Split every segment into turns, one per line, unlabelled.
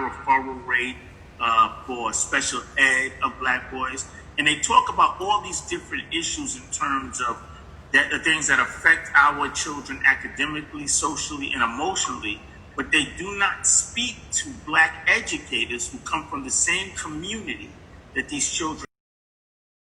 high referral rate for special ed of black boys. And they talk about all these different issues in terms of the things that affect our children academically, socially, and emotionally, but they do not speak to black educators who come from the same community that these children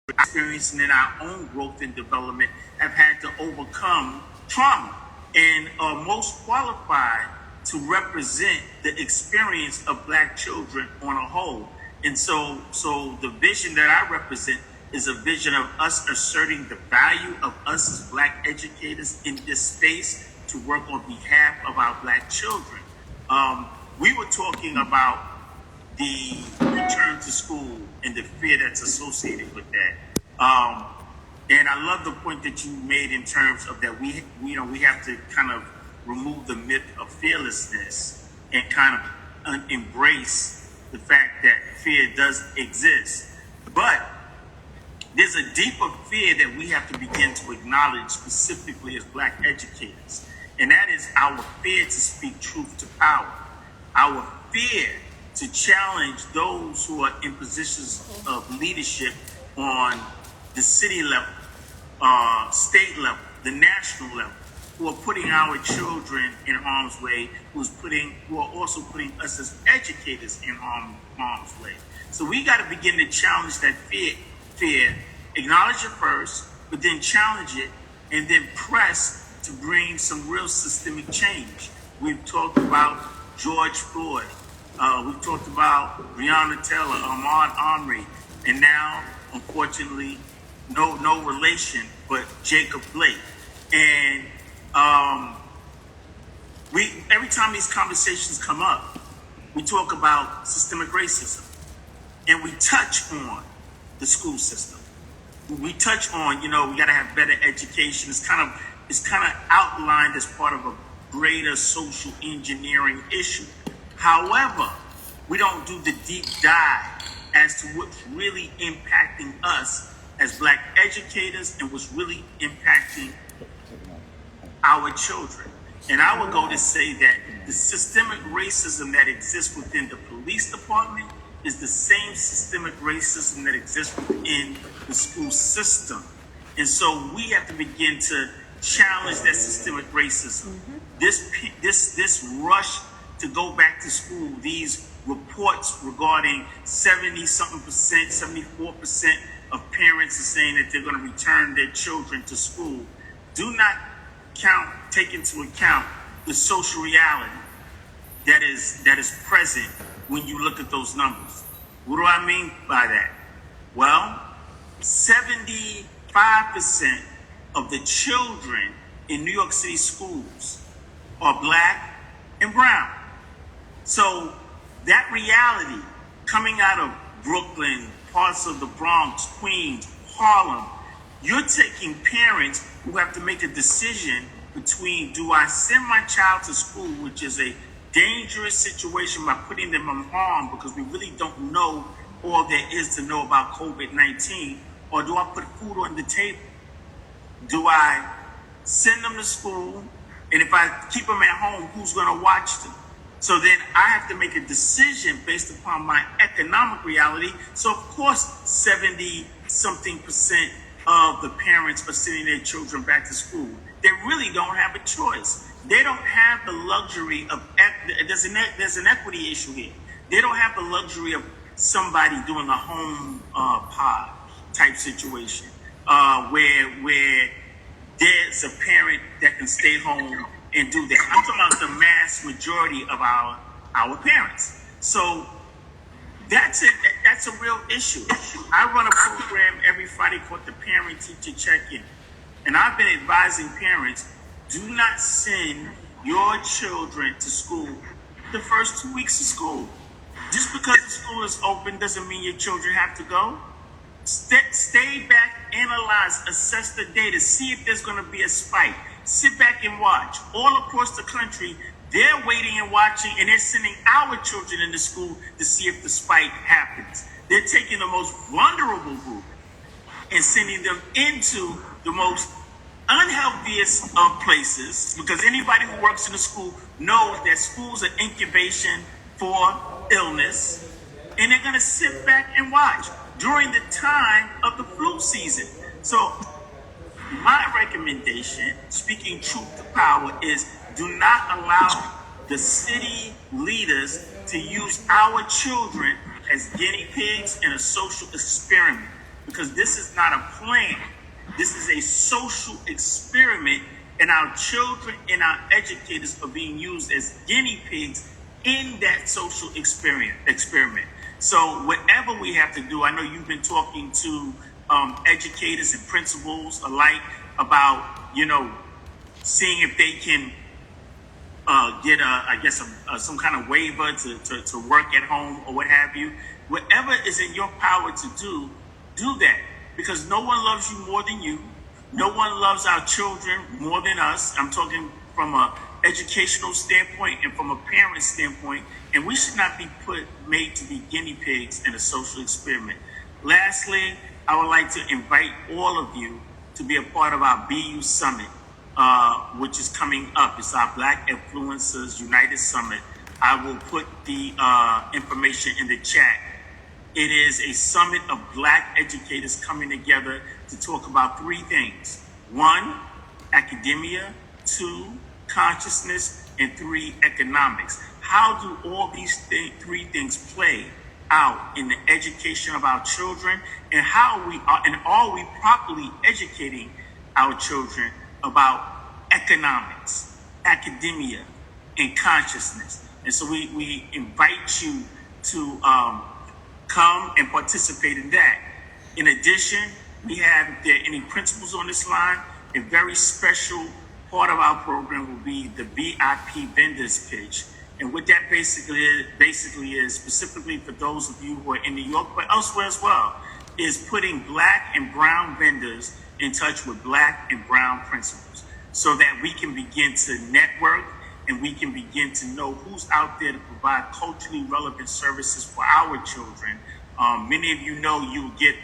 are experiencing in our own growth and development, have had to overcome trauma, and are most qualified to represent the experience of black children on a whole. And so the vision that I represent is a vision of us asserting the value of us as black educators in this space to work on behalf of our black children. We were talking about the return to school and the fear that's associated with that. And I love the point that you made in terms of that we have to kind of remove the myth of fearlessness and kind of embrace the fact that fear does exist. But there's a deeper fear that we have to begin to acknowledge specifically as black educators. And that is our fear to speak truth to power. Our fear to challenge those who are in positions of leadership on the city level, state level, the national level, who are putting our children in harm's way, who are also putting us as educators in harm's way. So we got to begin to challenge that fear, acknowledge it first, but then challenge it, and then press to bring some real systemic change. We've talked about George Floyd. We've talked about Breonna Taylor, Ahmaud Arbery, and now, unfortunately, no relation, but Jacob Blake. And every time these conversations come up, we talk about systemic racism, and we touch on the school system. We touch on, we got to have better education. It's kind of outlined as part of a greater social engineering issue. However, we don't do the deep dive as to what's really impacting us as black educators and what's really impacting our children. And I would go to say that the systemic racism that exists within the police department is the same systemic racism that exists within the school system. And so we have to begin to challenge that systemic racism. This rush to go back to school, these reports regarding 70-something%, 74% of parents are saying that they're going to return their children to school, do not take into account the social reality that is present when you look at those numbers. What do I mean by that? Well, 75% of the children in New York City schools are black and brown. So that reality coming out of Brooklyn, parts of the Bronx, Queens, Harlem, you're taking parents who have to make a decision between, do I send my child to school, which is a dangerous situation by putting them in harm because we really don't know all there is to know about COVID-19, or do I put food on the table? Do I send them to school, and if I keep them at home, who's going to watch them? So then I have to make a decision based upon my economic reality. So of course, 70-something% of the parents are sending their children back to school. They really don't have a choice. They don't have the luxury of, there's an equity issue here. They don't have the luxury of somebody doing a home pod type situation where there's a parent that can stay home and do that. I'm talking about the mass majority of our parents. So that's a real issue. I run a program every Friday called the Parent Teacher Check-In. And I've been advising parents, do not send your children to school the first 2 weeks of school. Just because the school is open doesn't mean your children have to go. Stay back, analyze, assess the data, see if there's going to be a spike. Sit back and watch. All across the country, they're waiting and watching, and they're sending our children into school to see if the spike happens. They're taking the most vulnerable group and sending them into the most unhealthiest of places, because anybody who works in a school knows that schools are incubation for illness, and they're going to sit back and watch during the time of the flu season. So my recommendation, speaking truth to power, is do not allow the city leaders to use our children as guinea pigs in a social experiment, because this is not a plan. This is a social experiment, and our children and our educators are being used as guinea pigs in that social experiment. So whatever we have to do, I know you've been talking to educators and principals alike about, seeing if they can get some kind of waiver to work at home or what have you. Whatever is in your power to do that, because no one loves you more than you. No one loves our children more than us. I'm talking from an educational standpoint and from a parent standpoint, and we should not be made to be guinea pigs in a social experiment. Lastly, I would like to invite all of you to be a part of our BU Summit, which is coming up. It's our Black Influencers United Summit. I will put the information in the chat. It is a summit of Black educators coming together to talk about three things. 1, academia. 2, consciousness. And 3, economics. How do all these three things play out in the education of our children, and are we properly educating our children about economics, academia, and consciousness? And so we invite you to come and participate in that. In addition, we have, if there are any principals on this line, a very special part of our program will be the VIP vendors pitch. And what that basically is, specifically for those of you who are in New York, but elsewhere as well, is putting Black and brown vendors in touch with Black and brown principals, so that we can begin to network and we can begin to know who's out there to provide culturally relevant services for our children. Many of you know you get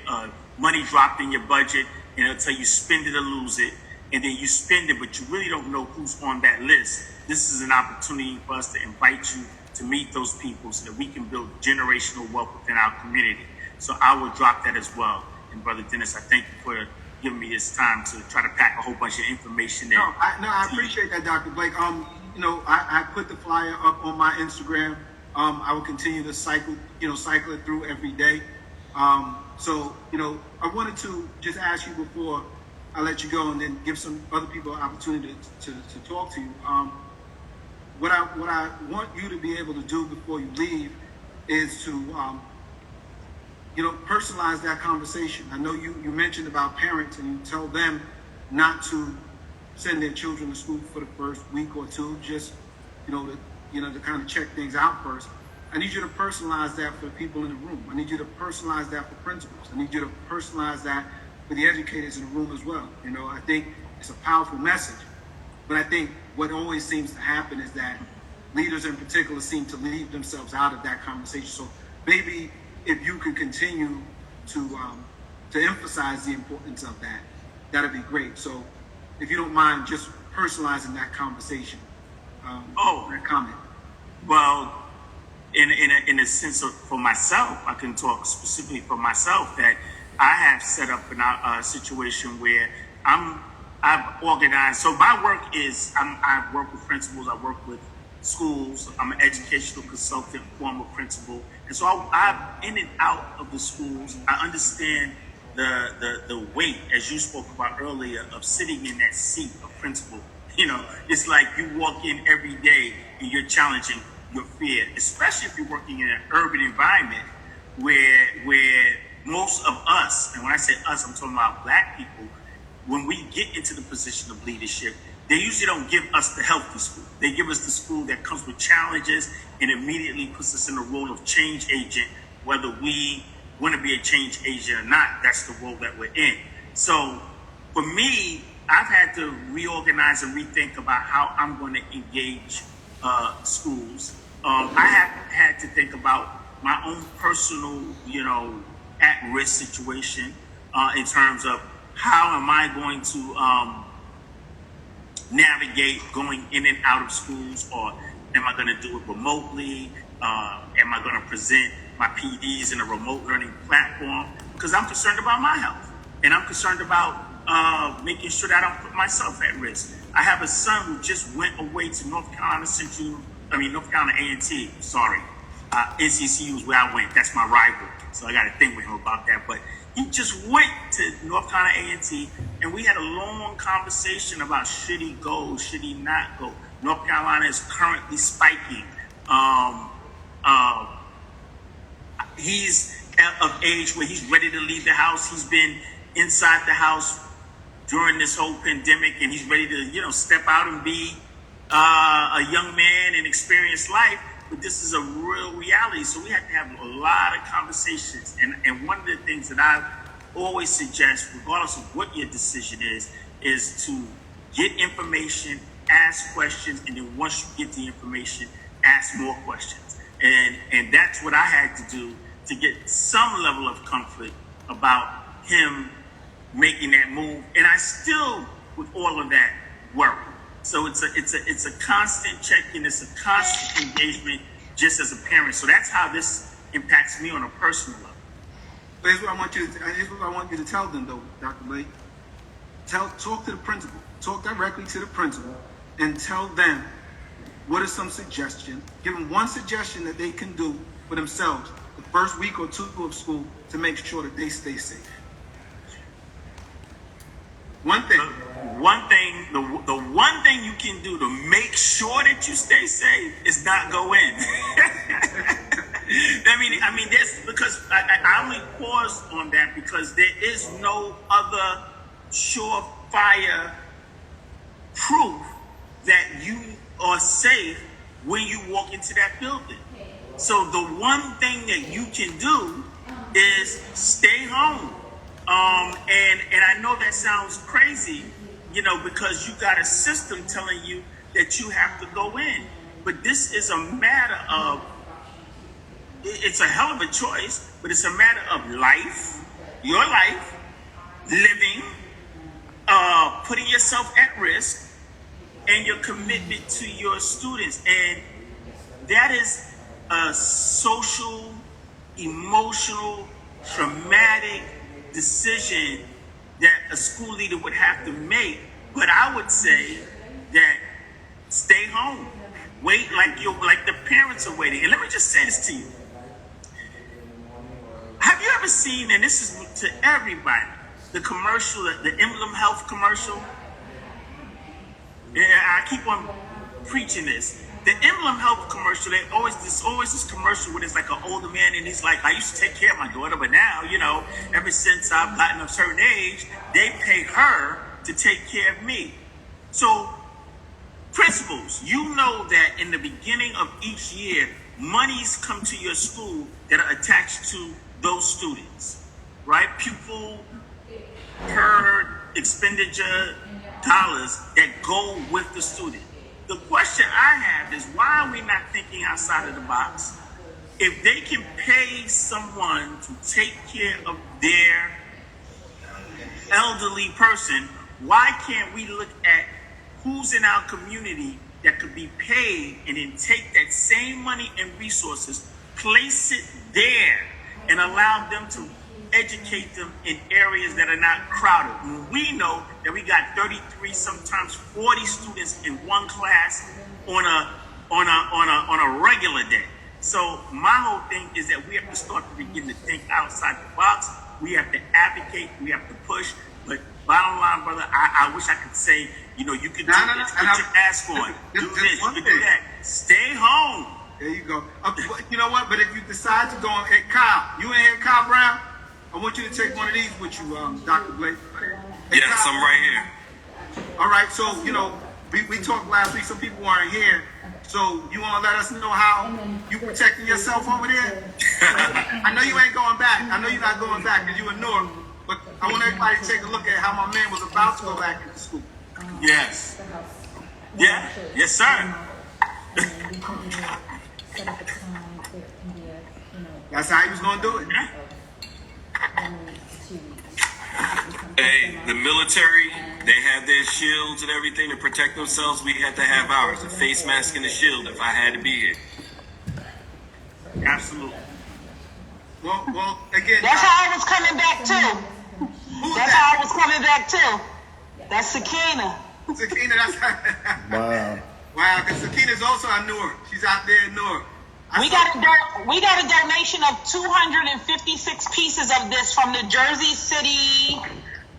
money dropped in your budget, and it'll tell you spend it or lose it, and then you spend it, but you really don't know who's on that list. This is an opportunity for us to invite you to meet those people so that we can build generational wealth within our community. So I will drop that as well. And Brother Dennis, I thank you for giving me this time to try to pack a whole bunch of information in.
I appreciate that, Dr. Blake. I put the flyer up on my Instagram. I will continue to cycle it through every day. I wanted to just ask you before I let you go, and then give some other people an opportunity to talk to you. What I want you to be able to do before you leave is to personalize that conversation. I know you mentioned about parents, and you tell them not to send their children to school for the first week or two, just to kind of check things out first. I need you to personalize that for the people in the room. I need you to personalize that for principals. I need you to personalize that for the educators in the room as well. I think it's a powerful message, but I think what always seems to happen is that leaders in particular seem to leave themselves out of that conversation. So maybe if you could continue to emphasize the importance of that, that'd be great. So if you don't mind just personalizing that conversation, that comment.
Well, in a sense of, for myself, I can talk specifically for myself, that I have set up a situation where I've organized. So my work is, I work with principals, I work with schools. I'm an educational consultant, former principal, and so I'm in and out of the schools. I understand the weight, as you spoke about earlier, of sitting in that seat of principal. It's like you walk in every day and you're challenging your fear, especially if you're working in an urban environment where most of us, and when I say us, I'm talking about Black people, when we get into the position of leadership, they usually don't give us the healthy school. They give us the school that comes with challenges and immediately puts us in the role of change agent, whether we want to be a change agent or not. That's the role that we're in. So for me, I've had to reorganize and rethink about how I'm going to engage schools. I have had to think about my own personal, at-risk situation in terms of how am I going to navigate going in and out of schools, or am I going to do it remotely? Am am I going to present my PDs in a remote learning platform? Because I'm concerned about my health, and I'm concerned about making sure that I don't put myself at risk. I have a son who just went away to North Carolina A&T. Sorry, NCCU is where I went. That's my rival, so I got to think with him about that. But he just went to North Carolina A&T, and we had a long conversation about should he go, should he not go. North Carolina is currently spiking. He's of age where he's ready to leave the house. He's been inside the house during this whole pandemic, and he's ready to, step out and be a young man and experience life. But this is a real reality, so we have to have a lot of conversations. And one of the things that I always suggest, regardless of what your decision is to get information, ask questions, and then once you get the information, ask more questions. And that's what I had to do to get some level of comfort about him making that move. And I still, with all of that, worry. So it's a constant check-in, it's a constant engagement just as a parent. So that's how this impacts me on a personal level.
But here's what I want you to tell them, though, Dr. Blake. Talk to the principal. Talk directly to the principal and tell them what is some suggestion. Give them one suggestion that they can do for themselves the first week or two of school to make sure that they stay safe. One thing.
The one thing you can do to make sure that you stay safe is not go in. I mean, there's because I only pause on that because there is no other surefire proof that you are safe when you walk into that building. So the one thing that you can do is stay home. And I know that sounds crazy, because you got a system telling you that you have to go in. But this is a matter of, it's a hell of a choice, but it's a matter of life, your life, living, putting yourself at risk, and your commitment to your students. And that is a social, emotional, traumatic decision that a school leader would have to make. But I would say that stay home. Wait like the parents are waiting. And let me just say this to you. Have you ever seen, and this is to everybody, the commercial, the Emblem Health commercial? Yeah, I keep on preaching this. The Emblem Health commercial, there's always this commercial where it's like an older man and he's like, I used to take care of my daughter, but now, ever since I've gotten a certain age, they pay her to take care of me. So, principals, you know that in the beginning of each year, monies come to your school that are attached to those students, right? Pupil per expenditure dollars that go with the student. The question I have is, why are we not thinking outside of the box? If they can pay someone to take care of their elderly person, why can't we look at who's in our community that could be paid and then take that same money and resources, place it there, and allow them to educate them in areas that are not crowded? When we know that we got 33, sometimes 40 students in one class on a regular day. So my whole thing is that we have to start to begin to think outside the box. We have to advocate. We have to push. But bottom line, brother, I wish I could say, you can do this, put your ask on, do this, you can do that. Stay home.
There you go. You know what? But if you decide to go on, hey, Kyle, you in here, Kyle Brown? I want you to take one of these with you, Dr. Blake. Hey,
yes,
Kyle.
I'm right here.
All right, so, we talked last week. Some people weren't here. So you want to let us know how you protecting yourself over there? I know you ain't going back. I know you're not going back because you in Newark. But I want everybody to take a look at how my man was about to go back into school.
Yes. Yeah. Yes, sir.
That's how he was going to do it.
Hey, the military, they have their shields and everything to protect themselves. We had to have ours, the face mask and the shield, if I had to be here.
Absolutely.
Well, again.
That's how I was coming back too.
Who's
That's
that?
how I was coming back too. That's Sakina.
Sakina, that's
Wow.
wow, because Sakina's also in Newark. She's out there in Newark.
We got a donation of 256 pieces of this from the Jersey City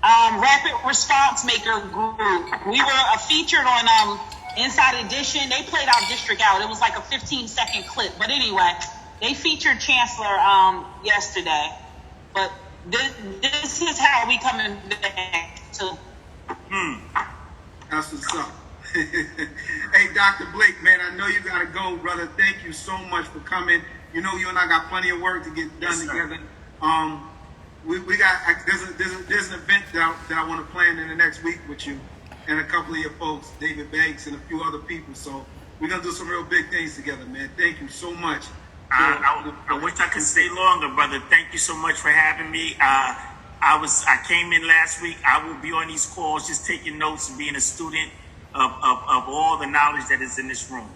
Rapid Response Maker group. We were featured on Inside Edition. They played our district out. It was like a 15-second clip. But anyway, they featured Chancellor yesterday. But this is how we coming back to.
That's what's up. Hey, Dr. Blake, man, I know you got to go, brother. Thank you so much for coming. You know, you and I got plenty of work to get done together. We got there's an event that I want to plan in the next week with you and a couple of your folks, David Banks and a few other people. So we're gonna do some real big things together, man. Thank you so much.
I wish I could stay longer, brother. Thank you so much for having me. I came in last week. I will be on these calls, just taking notes and being a student of all the knowledge that is in this room.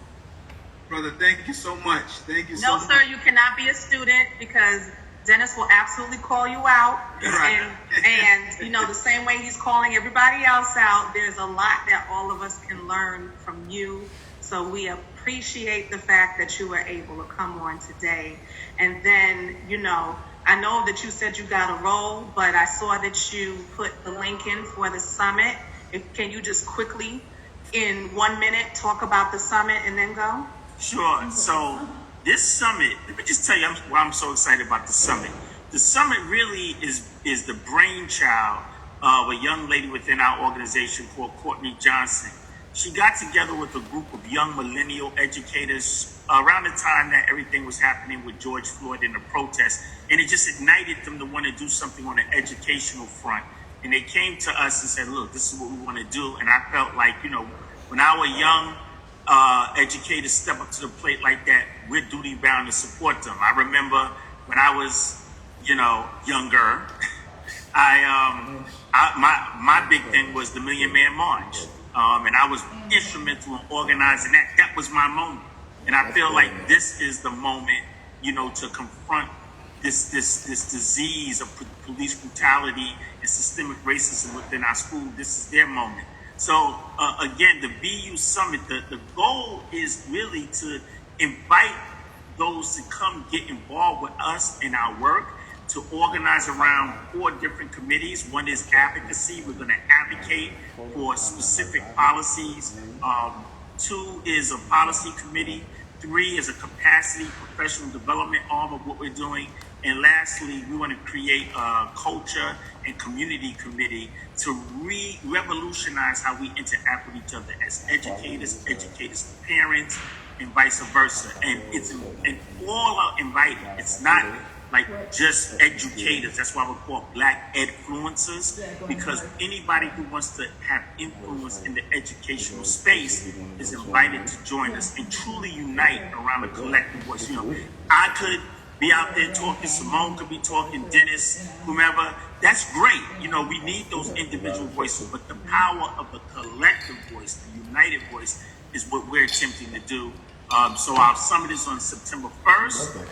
Brother, thank you so much. Thank you so
No,
much.
sir, you cannot be a student because Dennis will absolutely call you out.
Right.
And you know, the same way he's calling everybody else out, there's a lot that all of us can learn from you. So we appreciate the fact that you were able to come on today. And then, you know, I know that you said you got a role, but I saw that you put the link in for the summit. Can you just quickly, in 1 minute, talk about the summit and then go?
Sure. So this summit, let me just tell you why I'm so excited about the summit. The summit really is the brainchild of a young lady within our organization called Courtney Johnson. She got together with a group of young millennial educators around the time that everything was happening with George Floyd and the protests, and it just ignited them to want to do something on an educational front. And they came to us and said, look, this is what we want to do. And I felt like, you know, when our young educators step up to the plate like that, we're duty bound to support them. I remember when I was, you know, younger, my big thing was the Million Man March. And I was instrumental in organizing that. That was my moment. And I feel like this is the moment, you know, to confront this disease of police brutality and systemic racism within our school. This is their moment. So again, the BU Summit, the goal is really to invite those to come get involved with us in our work, to organize around 4 different committees. One is advocacy. We're going to advocate for specific policies. 2 is a policy committee. 3 is a capacity professional development arm of what we're doing. And lastly, we want to create a culture and community committee to revolutionize how we interact with each other as educators to parents, and vice versa. And all are invited. It's not like just educators. That's why we're called Black Edfluencers, because anybody who wants to have influence in the educational space is invited to join us and truly unite around a collective voice. You know, I could be out there talking, Simone could be talking, Dennis, whomever. That's great. You know, we need those individual voices, but the power of the collective voice, the united voice, is what we're attempting to do. So our summit is on September 1st.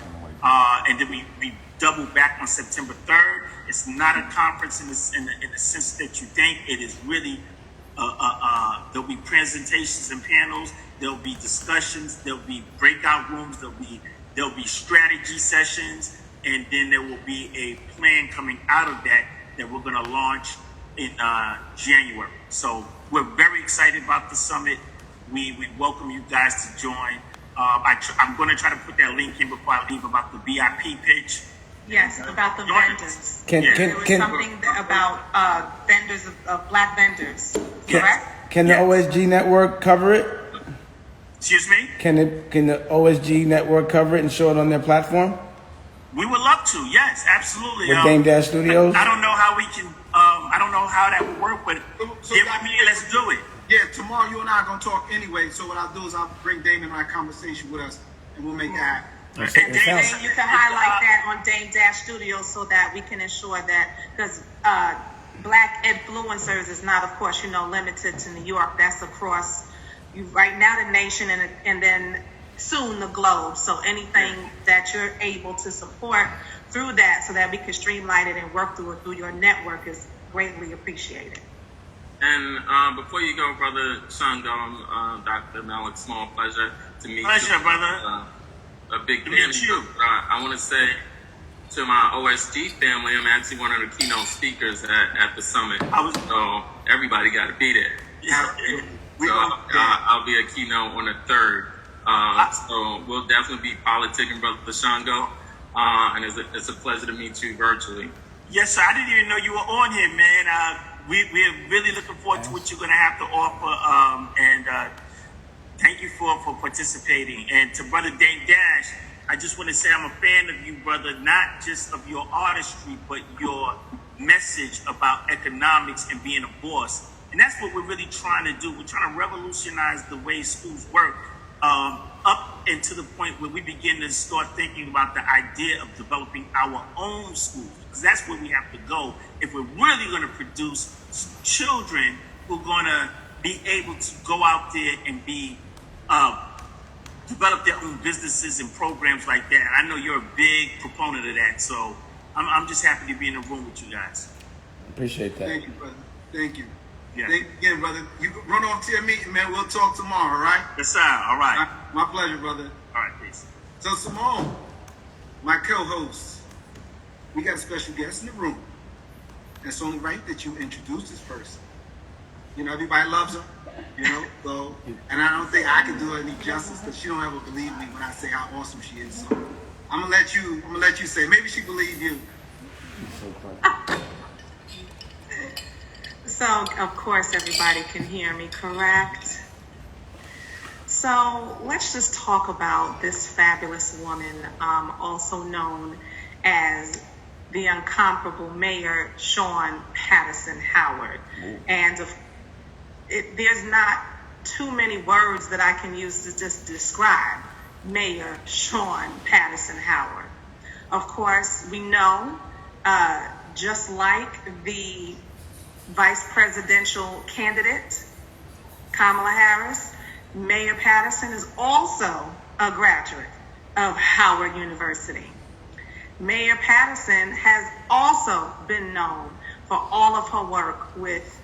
And then we double back on September 3rd. It's not a conference in the sense that you think. It is really, there'll be presentations and panels. There'll be discussions. There'll be breakout rooms. There'll be strategy sessions. And then there will be a plan coming out of that we're going to launch in January. So we're very excited about the summit. We welcome you guys to join. I'm going to try to put that link in before I leave about the VIP pitch.
Yes, about the vendors.
There
was something about vendors of Black vendors, correct?
Can the OSG network cover it?
Excuse me?
Can the OSG network cover it and show it on their platform?
We would love to. Yes, absolutely.
With Dame Dash Studios?
I don't know how we can. I don't know how that would work, but let's do it.
Yeah, tomorrow you and I are going to talk anyway. So what I'll do is I'll bring Dame in my conversation with us, and we'll make that happen.
And then you can highlight that on Dame Dash Studios so that we can ensure that, because Black Influencers is not, of course, limited to New York. That's across right now the nation, and then soon the globe. So anything that you're able to support through that so that we can streamline it and work through it through your network is greatly appreciated.
And before you go, Brother Shango, Dr. Malik, small pleasure to meet you.
Pleasure, brother.
A big
To
fan.
meet you.
I want to say to my OSG family, I'm actually one of the keynote speakers at the summit. So everybody got to be there. So I'll be a keynote on the 3rd. So we'll definitely be politicking, Brother Shango. And it's a pleasure to meet you virtually.
Yes, sir. I didn't even know you were on here, man. We're really looking forward to what you're going to have to offer. And thank you for participating. And to Brother Dane Dash, I just want to say I'm a fan of you, brother, not just of your artistry, but your message about economics and being a boss. And that's what we're really trying to do. We're trying to revolutionize the way schools work, up and to the point where we begin to start thinking about the idea of developing our own schools. Because that's where we have to go if we're really going to produce children who are going to be able to go out there and be develop their own businesses and programs like that. And I know you're a big proponent of that. So I'm just happy to be in the room with you guys.
Appreciate that.
Thank you, brother. Thank you.
Yeah.
Thank you again, brother. You can run off to your meeting, man. We'll talk tomorrow, all right?
Yes, sir. All right.
My pleasure, brother.
All right, peace.
So, Simone, my co-host, we got a special guest in the room. It's only right that you introduce this person. You know, everybody loves her, you know, so, and I don't think I can do her any justice because she don't ever believe me when I say how awesome she is. So I'm gonna let you say, maybe she believe you.
So, of course, everybody can hear me, correct? So, let's just talk about this fabulous woman, also known as the incomparable Mayor Sean Patterson Howard. And there's not too many words that I can use to just describe Mayor Sean Patterson Howard. Of course, we know, just like the vice presidential candidate, Kamala Harris, Mayor Patterson is also a graduate of Howard University. Mayor Patterson has also been known for all of her work with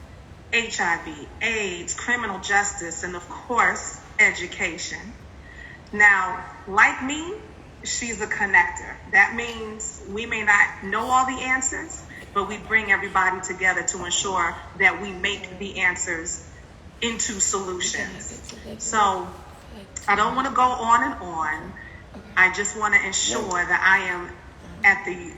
HIV, AIDS, criminal justice, and of course, education. Now, like me, she's a connector. That means we may not know all the answers, but we bring everybody together to ensure that we make the answers into solutions. So I don't want to go on and on. I just want to ensure that I am at the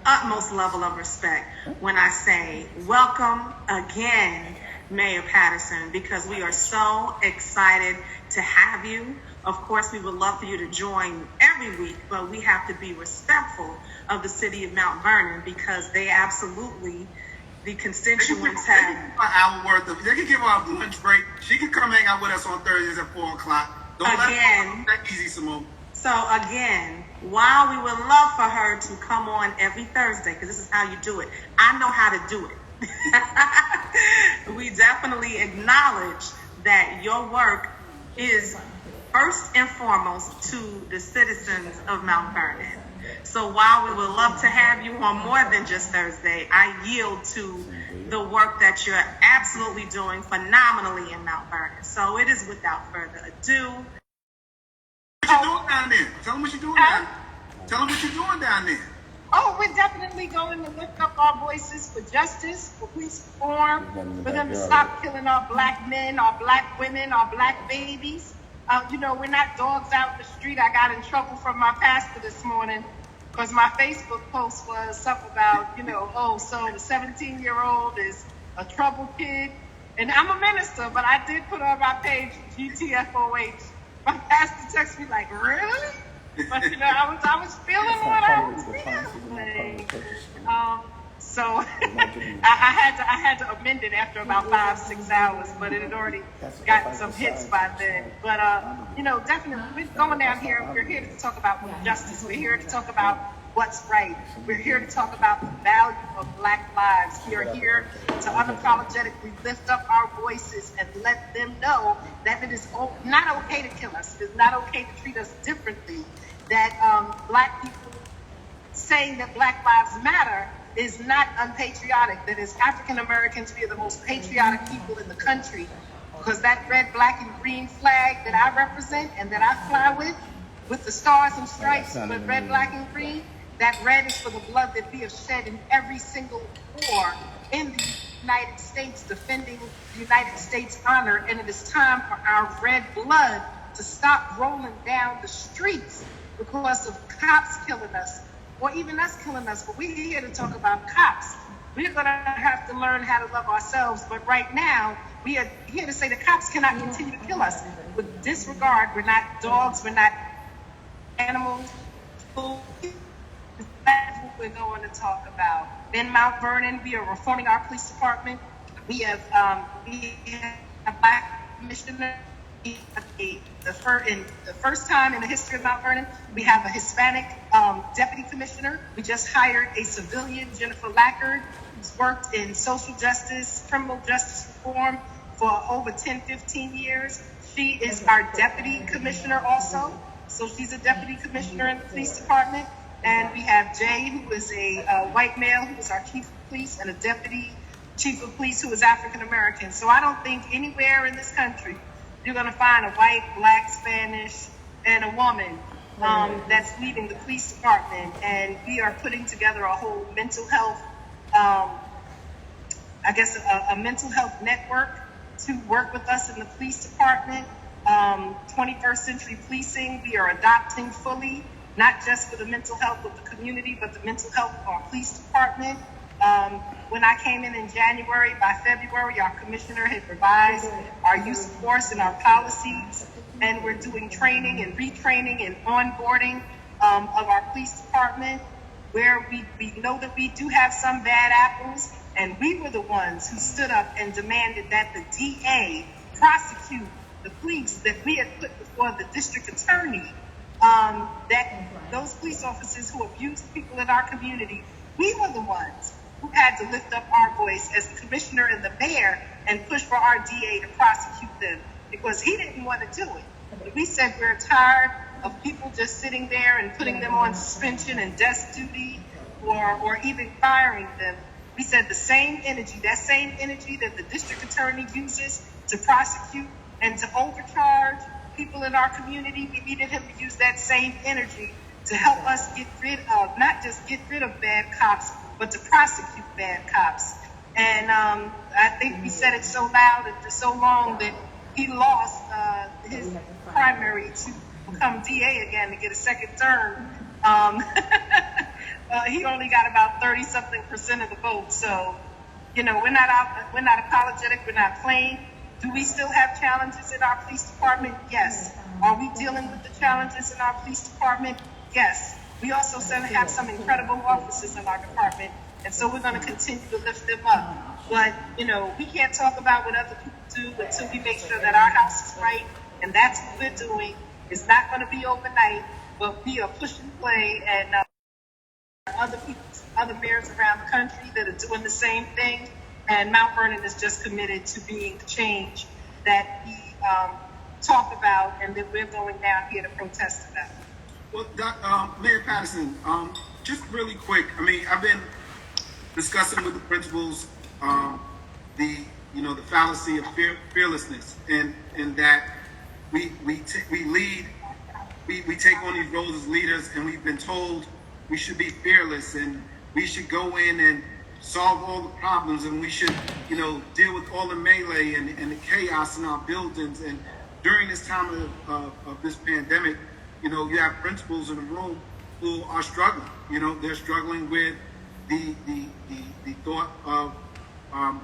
utmost level of respect when I say welcome again, Mayor Patterson, because we are so excited to have you. Of course, we would love for you to join every week, but we have to be respectful of the city of Mount Vernon because they absolutely, the constituents have.
An hour worth of, they can give her a lunch break. She can come hang out with us on Thursdays at 4 o'clock. Don't
Again,
let that easy, Simone.
So again, while we would love for her to come on every Thursday, because this is how you do it, I know how to do it. We definitely acknowledge that your work is first and foremost to the citizens of Mount Vernon. So while we would love to have you on more than just Thursday, I yield to the work that you're absolutely doing phenomenally in Mount Vernon. So it is without further ado.
What you doing down there? Tell them what you're doing down there. Tell them what you're doing down there.
Oh, we're definitely going to lift up our voices for justice, for police reform, for them to stop killing our black men, our black women, our black babies. You know, we're not dogs out in the street. I got in trouble from my pastor this morning because my Facebook post was something about, you know, oh, so the 17-year-old is a troubled kid. And I'm a minister, but I did put on my page GTFOH. My pastor texted me like, really? But you know, I was feeling what I was feeling. So I had to amend it after about 5-6 hours, but it had already gotten some hits by then. But you know, definitely we're going down here. We're here to talk about justice. We're here to talk about what's right. We're here to talk about the value of Black lives. We are here to unapologetically lift up our voices and let them know that it is not okay to kill us. It is not okay to treat us differently. That Black people saying that Black lives matter is not unpatriotic. That as African Americans, we are the most patriotic people in the country, because that red, black, and green flag that I represent and that I fly with the stars and stripes, with red, black, and green, that red is for the blood that we have shed in every single war in the United States, defending the United States' honor. And it is time for our red blood to stop rolling down the streets because of cops killing us, or even us killing us. But we're here to talk about cops. We're going to have to learn how to love ourselves. But right now, we are here to say the cops cannot continue to kill us with disregard. We're not dogs. We're not animals. That's what we're going to talk about. In Mount Vernon, we are reforming our police department. We have a Black commissioner. The first time in the history of Mount Vernon, we have a Hispanic deputy commissioner. We just hired a civilian, Jennifer Lackard, who's worked in social justice, criminal justice reform for over 10, 15 years. She is our deputy commissioner also. So she's a deputy commissioner in the police department. And we have Jay, who is a white male, who is our chief of police, and a deputy chief of police who is African American. So I don't think anywhere in this country you're going to find a white, Black, Spanish, and a woman that's leading the police department. And we are putting together a whole mental health, a mental health network to work with us in the police department. 21st century policing, we are adopting fully, not just for the mental health of the community, but the mental health of our police department. When I came in January, by February, our commissioner had revised our use of force and our policies, and we're doing training and retraining and onboarding of our police department, where we know that we do have some bad apples, and we were the ones who stood up and demanded that the DA prosecute the police that we had put before the district attorney, that those police officers who abused people in our community, we were the ones who had to lift up our voice as the commissioner and the mayor and push for our DA to prosecute them, because he didn't want to do it. But we said we're tired of people just sitting there and putting them on suspension and desk duty, or even firing them. We said the same energy, that same energy that the district attorney uses to prosecute and to overcharge people in our community, we needed him to use that same energy to help us get rid of, not just get rid of bad cops, but to prosecute bad cops. And I think we said it so loud and for so long that he lost his primary to become DA again to get a second term. He only got about 30-something% of the vote. So, we're not apologetic. We're not playing. Do we still have challenges in our police department? Yes. Are we dealing with the challenges in our police department? Yes. We also have some incredible officers in our department, and so we're going to continue to lift them up. But, we can't talk about what other people do until we make sure that our house is right, and that's what we're doing. It's not going to be overnight, but we are pushing play, and other mayors around the country that are doing the same thing, and Mount Vernon is just committed to being the change that we talk about and that we're going down here to protest about.
Well, Mayor Patterson, just really quick. I mean, I've been discussing with the principals the fallacy of fearlessness, and that we lead, we take on these roles as leaders, and we've been told we should be fearless and we should go in and solve all the problems, and we should deal with all the melee and the chaos in our buildings. And during this time of this pandemic, you have principals in the room who are struggling. They're struggling with the thought of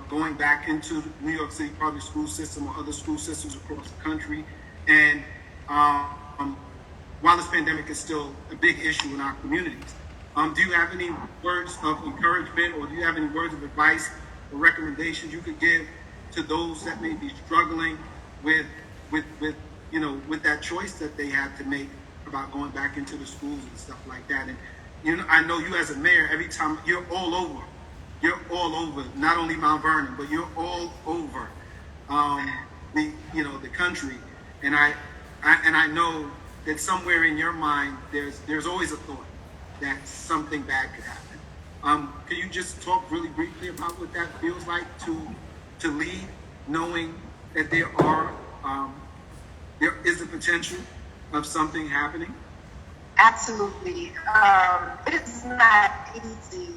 going back into the New York City public school system or other school systems across the country. And while this pandemic is still a big issue in our communities, do you have any words of encouragement, or do you have any words of advice or recommendations you could give to those that may be struggling with that choice that they have to make about going back into the schools and stuff like that? I know you as a mayor, every time you're all over, not only Mount Vernon, but you're all over the country. And I know that somewhere in your mind, there's always a thought that something bad could happen. Can you just talk really briefly about what that feels like to lead, knowing that there is the potential of something happening?
Absolutely. It's not easy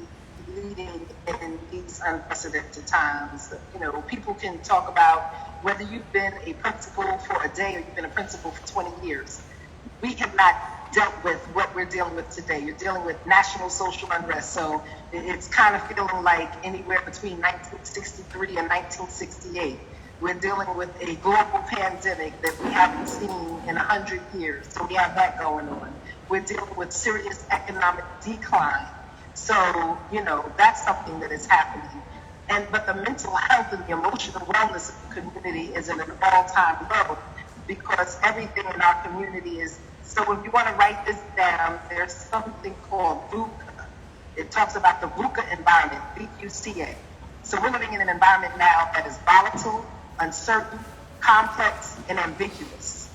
leading in these unprecedented times. People can talk about whether you've been a principal for a day or you've been a principal for 20 years. We have not dealt with what we're dealing with today. You're dealing with national social unrest. So it's kind of feeling like anywhere between 1963 and 1968. We're dealing with a global pandemic that we haven't seen in 100 years. So we have that going on. We're dealing with serious economic decline. So, that's something that is happening. But the mental health and the emotional wellness of the community is at an all-time low because everything in our community is. So if you want to write this down, there's something called VUCA. It talks about the VUCA environment, VUCA. So we're living in an environment now that is volatile, uncertain, complex, and ambiguous.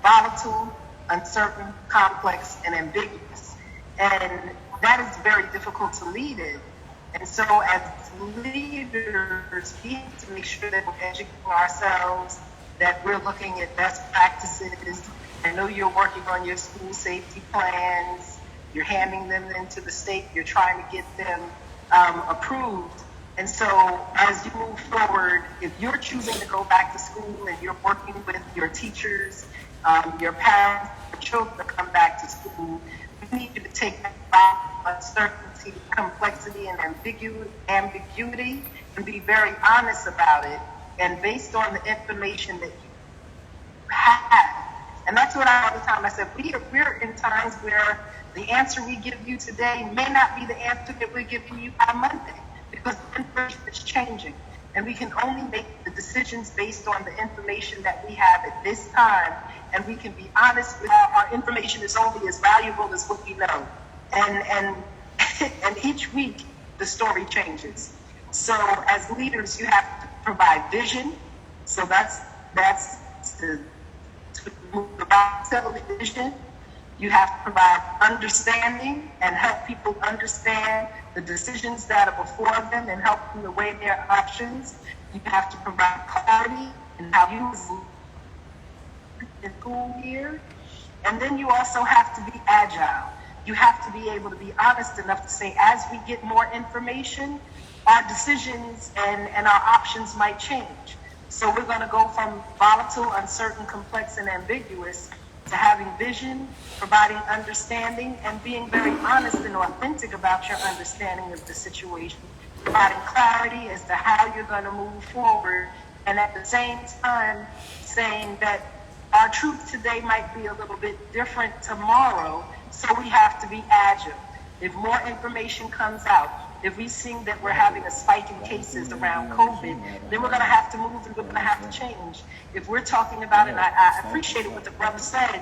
Volatile, uncertain, complex, and ambiguous. And that is very difficult to lead in. And so as leaders, we have to make sure that we're educating ourselves, that we're looking at best practices. I know you're working on your school safety plans. You're handing them into the state. You're trying to get them approved. And so as you move forward, if you're choosing to go back to school and you're working with your teachers, your parents, your children to come back to school, we need you to take that uncertainty, complexity, and ambiguity and be very honest about it. And based on the information that you have, and that's what all the time I said, we're in times where the answer we give you today may not be the answer that we're giving you on Monday because the information is changing. And we can only make the decisions based on the information that we have at this time. And we can be honest with our information is only as valuable as what we know. And each week, the story changes. So as leaders, you have to provide vision. So that's to move about television. You have to provide understanding and help people understand the decisions that are before them and help them to weigh their options. You have to provide clarity in how you move in the school year. And then you also have to be agile. You have to be able to be honest enough to say, as we get more information, our decisions and our options might change. So we're going to go from volatile, uncertain, complex, and ambiguous to having vision, providing understanding, and being very honest and authentic about your understanding of the situation, providing clarity as to how you're going to move forward, and at the same time saying that our truth today might be a little bit different tomorrow, so we have to be agile. If more information comes out, if we see that we're having a spike in cases around COVID, then we're going to have to move and we're going to have to change. If we're talking about it, and I appreciated what the brother said,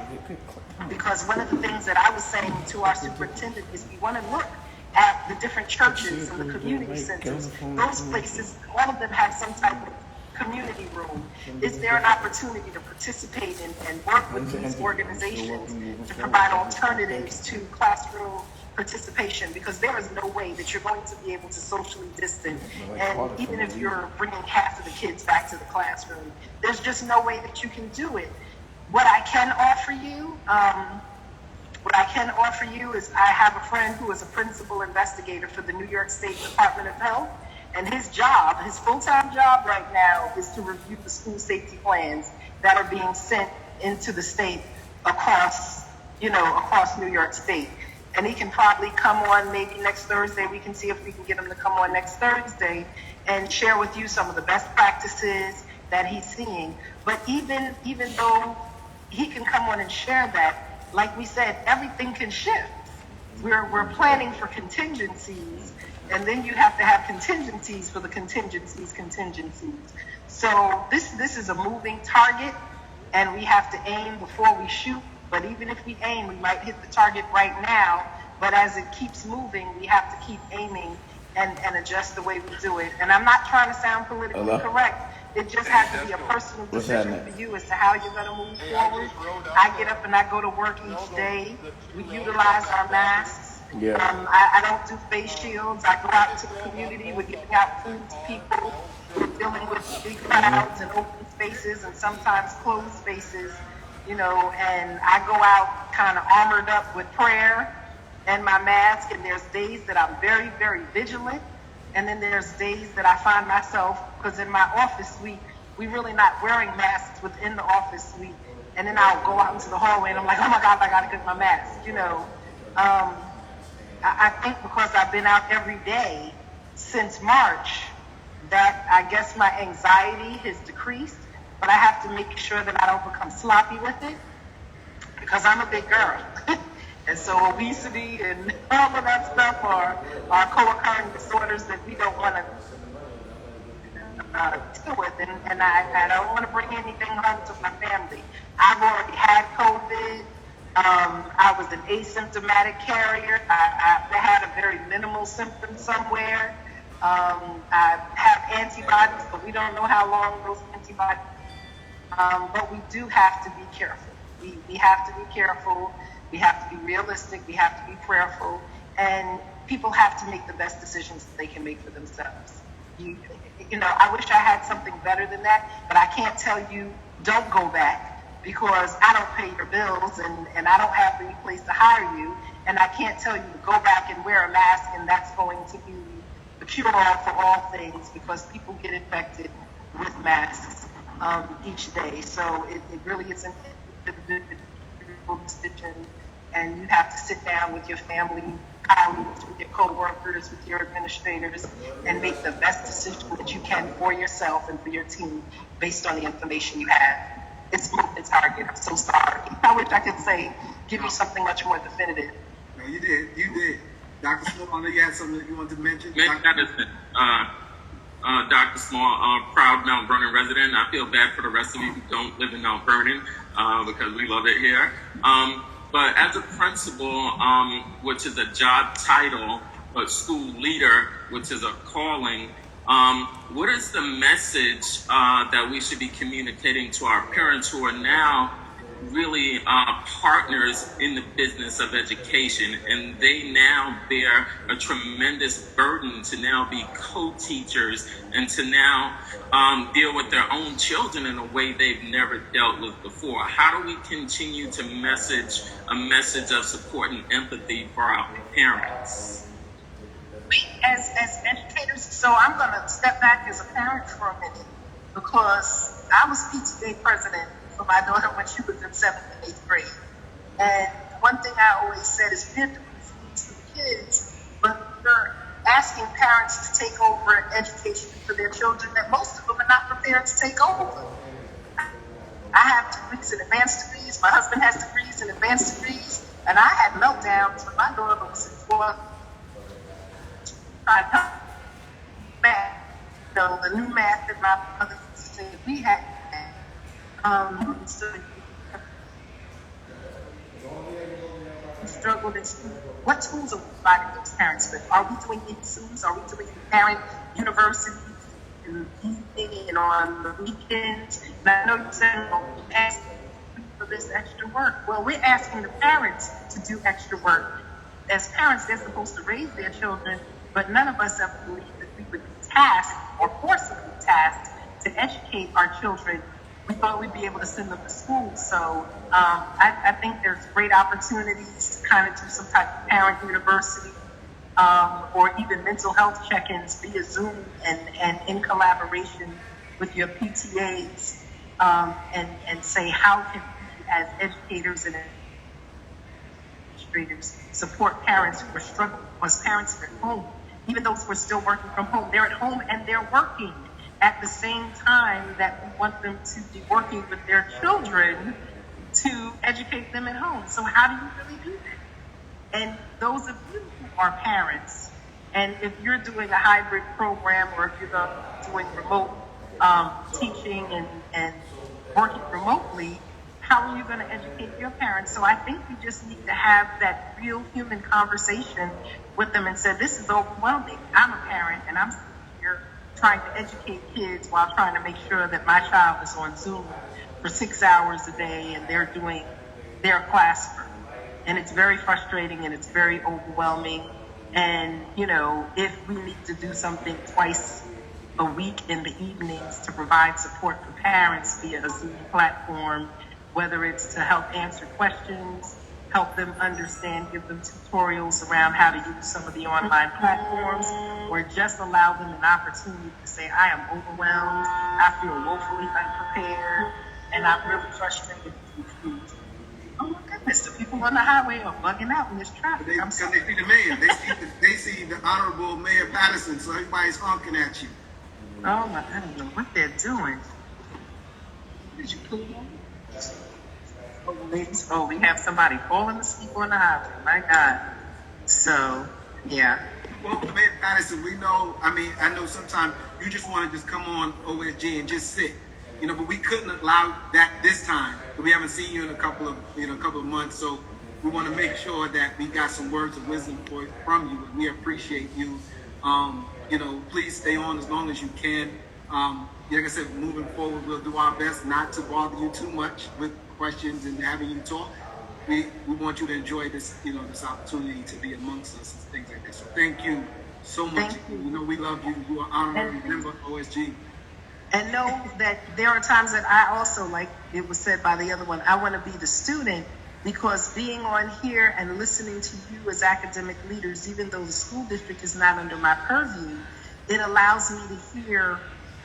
because one of the things that I was saying to our superintendent is we want to look at the different churches and the community centers. Those places, all of them have some type of community room. Is there an opportunity to participate and work with these organizations to provide alternatives to classroom participation? Because there is no way that you're going to be able to socially distance, and even if you're bringing half of the kids back to the classroom, there's just no way that you can do it. What I can offer you is I have a friend who is a principal investigator for the New York State Department of Health, and his full-time job right now is to review the school safety plans that are being sent into the state across New York State. And he can probably come on maybe next Thursday. We can see if we can get him to come on next Thursday and share with you some of the best practices that he's seeing. But even though he can come on and share that, like we said, everything can shift. We're planning for contingencies, and then you have to have contingencies for the contingencies. So this is a moving target, and we have to aim before we shoot. But even if we aim, we might hit the target right now, But as it keeps moving, we have to keep aiming and adjust the way we do it. And I'm not trying to sound politically correct. It just has to be a personal decision for you as to how you're going to move forward. I get up and I go to work each day. We utilize our masks. I don't do face shields. I go out into the community. We're giving out food to people. We're dealing with big crowds and open spaces and sometimes closed spaces, you know, and I go out kind of armored up with prayer and my mask, and there's days that I'm very, very vigilant, and then there's days that I find myself, because in my office suite, we really not wearing masks within the office suite, and then I'll go out into the hallway and I'm like, oh my God, I gotta get my mask, you know. I think because I've been out every day since March, that I guess my anxiety has decreased, but I have to make sure that I don't become sloppy with it, because I'm a big girl. And so obesity and all of that stuff are co-occurring disorders that we don't want to deal with. And I don't want to bring anything home to my family. I've already had COVID. I was an asymptomatic carrier. I had a very minimal symptom somewhere. I have antibodies, but we don't know how long those antibodies. But we do have to be careful. We have to be careful. We have to be realistic. We have to be prayerful. And people have to make the best decisions that they can make for themselves. You know, I wish I had something better than that, but I can't tell you don't go back, because I don't pay your bills and I don't have any place to hire you. And I can't tell you to go back and wear a mask and that's going to be the cure-all for all things, because people get infected with masks each day. So it really is an individual decision, and you have to sit down with your family, colleagues, with your co-workers, with your administrators, and make the best decision that you can for yourself and for your team based on the information you have. It's target. I'm so sorry. I wish I could give you something much more definitive.
No, you did. Dr. Small, I know you had something that you wanted to mention.
Dr. Small, proud Mount Vernon resident. I feel bad for the rest of you who don't live in Mount Vernon, because we love it here. But as a principal, which is a job title, but school leader, which is a calling, what is the message that we should be communicating to our parents who are now really partners in the business of education, and they now bear a tremendous burden to now be co-teachers and to now deal with their own children in a way they've never dealt with before? How do we continue to message a message of support and empathy for our parents?
As educators, so I'm going to step back as a parent for a minute, because I was PTA president for my daughter when she was in 7th and 8th grade. And one thing I always said is we have to be for the kids, but we're asking parents to take over education for their children that most of them are not prepared to take over. I have degrees and advanced degrees. My husband has degrees and advanced degrees. And I had meltdowns when my daughter was in 4th. Math, the new math that my mother said we had. So we struggled in school. What tools are we providing those parents with? Are we doing in-schools? Are we doing parent universities in the evening and on the weekends? And I know you said, well, we asked for this extra work. Well, we're asking the parents to do extra work. As parents, they're supposed to raise their children, but none of us ever believed that we would be tasked or forcibly tasked to educate our children. We thought we'd be able to send them to school. So I think there's great opportunities to kind of do some type of parent university or even mental health check-ins via Zoom and in collaboration with your PTAs and say, how can we as educators and administrators support parents who are struggling, because parents are at home. Even those who are still working from home, they're at home and they're working at the same time that we want them to be working with their children to educate them at home. So how do you really do that? And those of you who are parents, and if you're doing a hybrid program or if you're doing remote teaching and working remotely, how are you going to educate your parents? So I think you just need to have that real human conversation with them and say, this is overwhelming. I'm a parent and I'm here trying to educate kids while trying to make sure that my child is on Zoom for 6 hours a day and they're doing their classwork. And it's very frustrating and it's very overwhelming. And, you know, if we need to do something twice a week in the evenings to provide support for parents via a Zoom platform, whether it's to help answer questions, help them understand, give them tutorials around how to use some of the online platforms, or just allow them an opportunity to say, I am overwhelmed, I feel woefully unprepared, and I'm really frustrated and confused. Oh my goodness, the people on the highway are bugging out in this traffic.
They see the mayor. They see the Honorable Mayor Patterson, so everybody's honking at you.
Oh my, I don't know what they're doing. Did you pull them? Oh, we have somebody falling asleep on the highway. My God. So, yeah.
Well, Mayor Patterson, we know, I know sometimes you just want to just come on OSG and just sit. You know, but we couldn't allow that this time. We haven't seen you in a couple of months, so we want to make sure that we got some words of wisdom from you, and we appreciate you. You know, please stay on as long as you can. Like I said, moving forward, we'll do our best not to bother you too much with questions and having you talk. We want you to enjoy this, you know, this opportunity to be amongst us and things like that. So thank you so much. You know, we love you. You are an honorary member of OSG.
And know that there are times that I also, like it was said by the other one, I want to be the student, because being on here and listening to you as academic leaders, even though the school district is not under my purview, it allows me to hear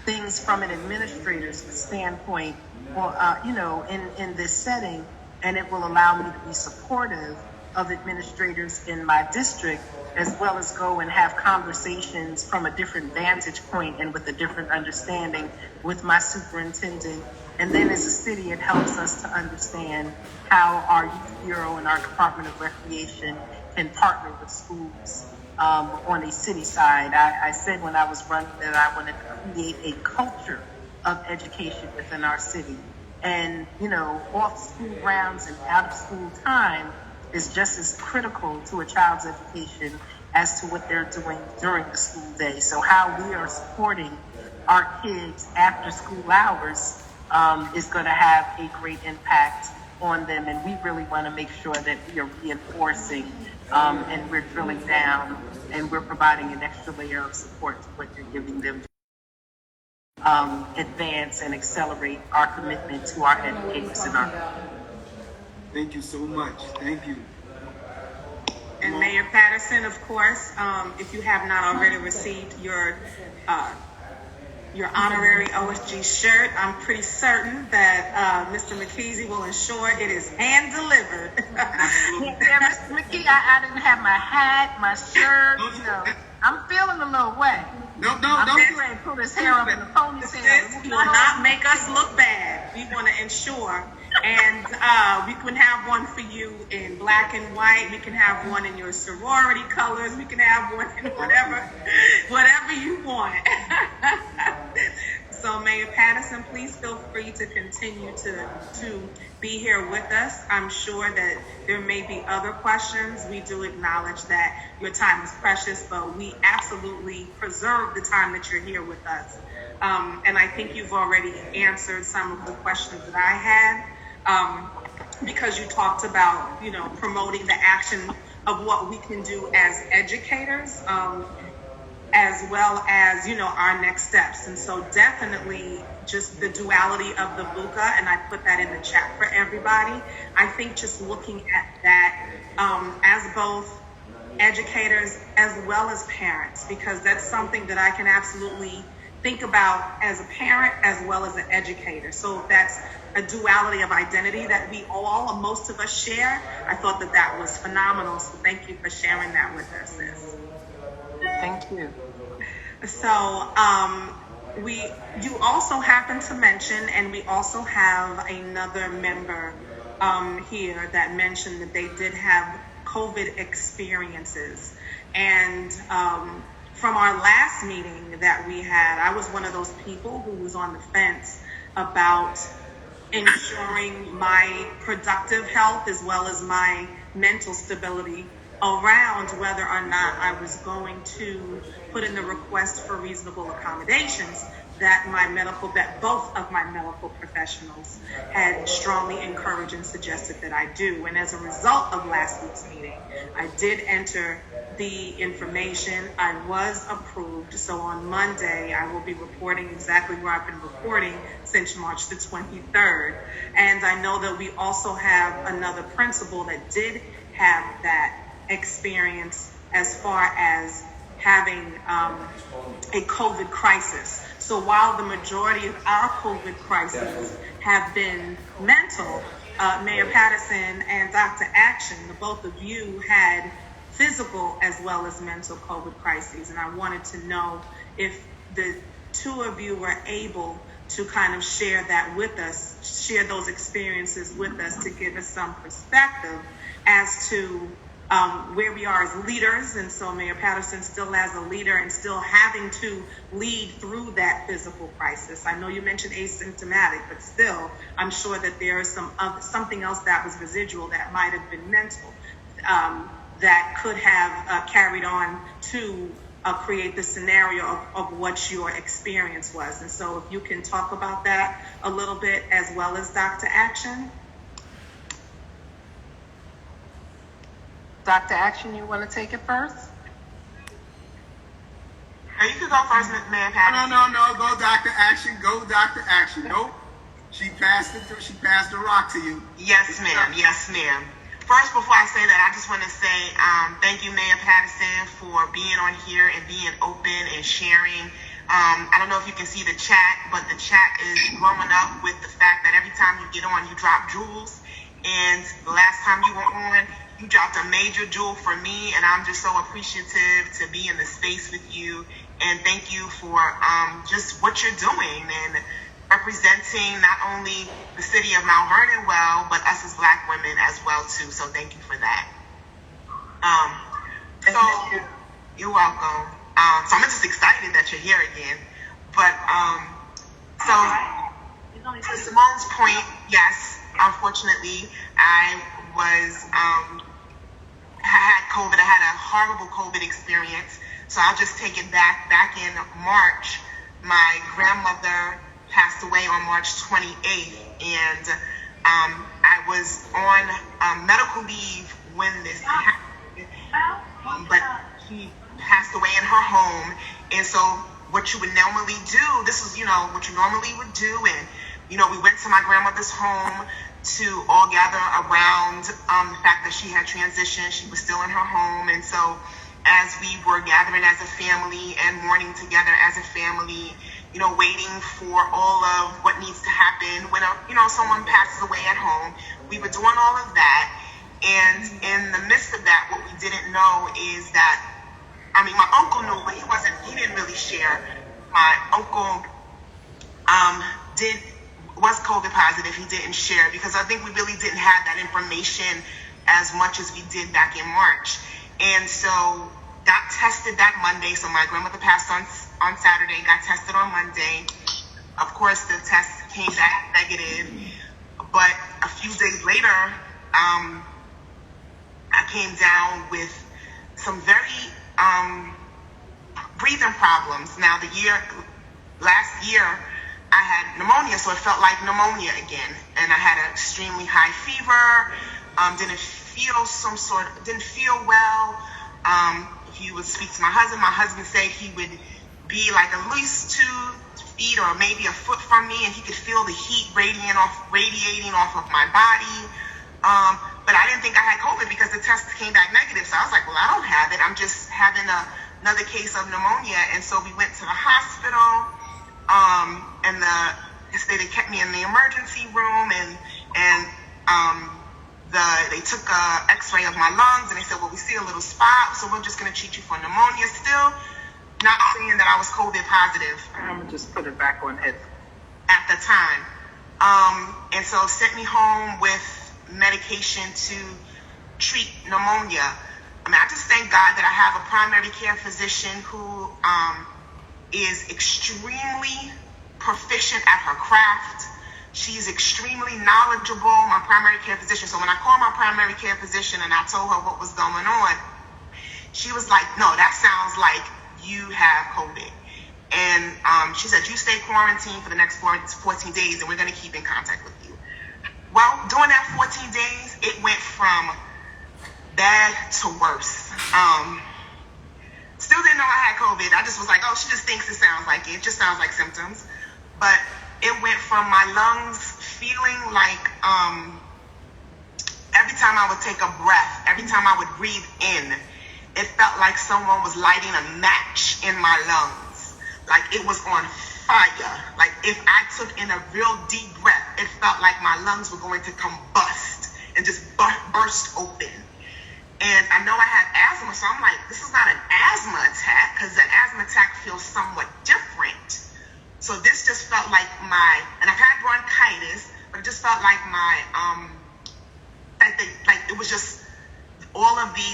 things from an administrator's standpoint, or, you know, in this setting, and it will allow me to be supportive of administrators in my district, as well as go and have conversations from a different vantage point and with a different understanding with my superintendent. And then as a city, it helps us to understand how our youth bureau and our Department of Recreation can partner with schools on a city side. I said when I was running that I wanted to create a culture of education within our city. And, you know, off school grounds and out of school time is just as critical to a child's education as to what they're doing during the school day. So how we are supporting our kids after school hours is going to have a great impact on them. And we really want to make sure that we are reinforcing and we're drilling down and we're providing an extra layer of support to what you're giving them to advance and accelerate our commitment to our educators and our.
Thank you so much. Thank you.
And Mayor Patterson, of course, if you have not already received your honorary OSG shirt, I'm pretty certain that Mr. McKeezy will ensure it is hand delivered.
Yeah, Mr. McKee, I didn't have my hat, my shirt, you know. I'm feeling a little wet.
Don't.
I'm getting ready to put his hair up in the ponytail.
He will not make us look bad. We want to ensure. And we can have one for you in black and white. We can have one in your sorority colors. We can have one in whatever you want. So Mayor Patterson, please feel free to continue to be here with us. I'm sure that there may be other questions. We do acknowledge that your time is precious, but we absolutely preserve the time that you're here with us. And I think you've already answered some of the questions that I had, because you talked about, you know, promoting the action of what we can do as educators, as well as, you know, our next steps. And so definitely just the duality of the VUCA, and I put that in the chat for everybody. I think just looking at that as both educators as well as parents, because that's something that I can absolutely think about as a parent as well as an educator. So that's a duality of identity that we all, or most of us, share. I thought that that was phenomenal. So thank you for sharing that with us, sis.
Thank you.
So you also happen to mention, and we also have another member here that mentioned that they did have COVID experiences. And from our last meeting that we had, I was one of those people who was on the fence about ensuring my productive health as well as my mental stability around whether or not I was going to put in the request for reasonable accommodations that both of my medical professionals had strongly encouraged and suggested that I do. And as a result of last week's meeting, I did enter the information. I was approved. So on Monday, I will be reporting exactly where I've been reporting since March the 23rd. And I know that we also have another principal that did have that experience as far as having a COVID crisis. So while the majority of our COVID crises have been mental, Mayor Patterson and Dr. Action, the both of you had physical as well as mental COVID crises. And I wanted to know if the two of you were able to kind of share that with us, share those experiences with us to give us some perspective as to where we are as leaders. And so Mayor Patterson still as a leader and still having to lead through that physical crisis. I know you mentioned asymptomatic, but still, I'm sure that there is something else that was residual that might have been mental that could have carried on to create the scenario of what your experience was. And so if you can talk about that a little bit as well as Dr. Action. Dr. Action, you want to take it first?
You can go first, Mayor Patterson.
No. Go Dr. Action. Go Dr. Action. Nope. She passed the rock to you.
Yes, ma'am. Yes, ma'am. First, before I say that, I just want to say thank you, Mayor Patterson, for being on here and being open and sharing. I don't know if you can see the chat, but the chat is blowing up with the fact that every time you get on, you drop jewels. And the last time you were on, you dropped a major jewel for me, and I'm just so appreciative to be in the space with you. And thank you for just what you're doing and representing not only the city of Mount Vernon well, but us as Black women as well too. So thank you for that. You're welcome. So I'm just excited that you're here again. But to Simone's point, yes, unfortunately, I had COVID. I had a horrible COVID experience. So I'll just take it back. Back in March, my grandmother passed away on March 28th, and I was on medical leave when this happened, but she passed away in her home. And so what you would normally do, this is, what you normally would do, and, we went to my grandmother's home to all gather around the fact that she had transitioned. She was still in her home, and so as we were gathering as a family and mourning together as a family, waiting for all of what needs to happen when, someone passes away at home. We were doing all of that. And in the midst of that, what we didn't know is that, my uncle knew, but he didn't really share. My uncle was COVID positive. He didn't share because I think we really didn't have that information as much as we did back in March. And so got tested that Monday. So my grandmother passed on Saturday, got tested on Monday. Of course, the test came back negative. But a few days later, I came down with some very breathing problems. Now, last year, I had pneumonia, so it felt like pneumonia again. And I had an extremely high fever, didn't feel well. If you would speak to my husband said he would be like at least 2 feet or maybe a foot from me, and he could feel the heat radiating off of my body. But I didn't think I had COVID because the test came back negative. So I was like, well, I don't have it. I'm just having another case of pneumonia. And so we went to the hospital, and they kept me in the emergency room, and they took an x-ray of my lungs, and they said, well, we see a little spot, so we're just going to treat you for pneumonia. Still not saying that I was COVID positive.
I'm going to just put it back on it.
At the time. And so sent me home with medication to treat pneumonia. I just thank God that I have a primary care physician who is extremely proficient at her craft.
She's extremely knowledgeable, my primary care physician. So when I called my primary care physician and I told her what was going on, she was like, no, that sounds like you have COVID. And she said, you stay quarantined for the next 14 days and we're going to keep in contact with you. Well, during that 14 days, it went from bad to worse. Still didn't know I had COVID. I just was like, oh, she just thinks it sounds like it. It just sounds like symptoms. But it went from my lungs feeling like every time I would take a breath, every time I would breathe in, it felt like someone was lighting a match in my lungs. Like it was on fire. Like if I took in a real deep breath, it felt like my lungs were going to combust and just burst open. And I know I had asthma, so I'm like, this is not an asthma attack, because an asthma attack feels somewhat different. So this just felt like and I've had bronchitis, but it just felt like like it was just all of the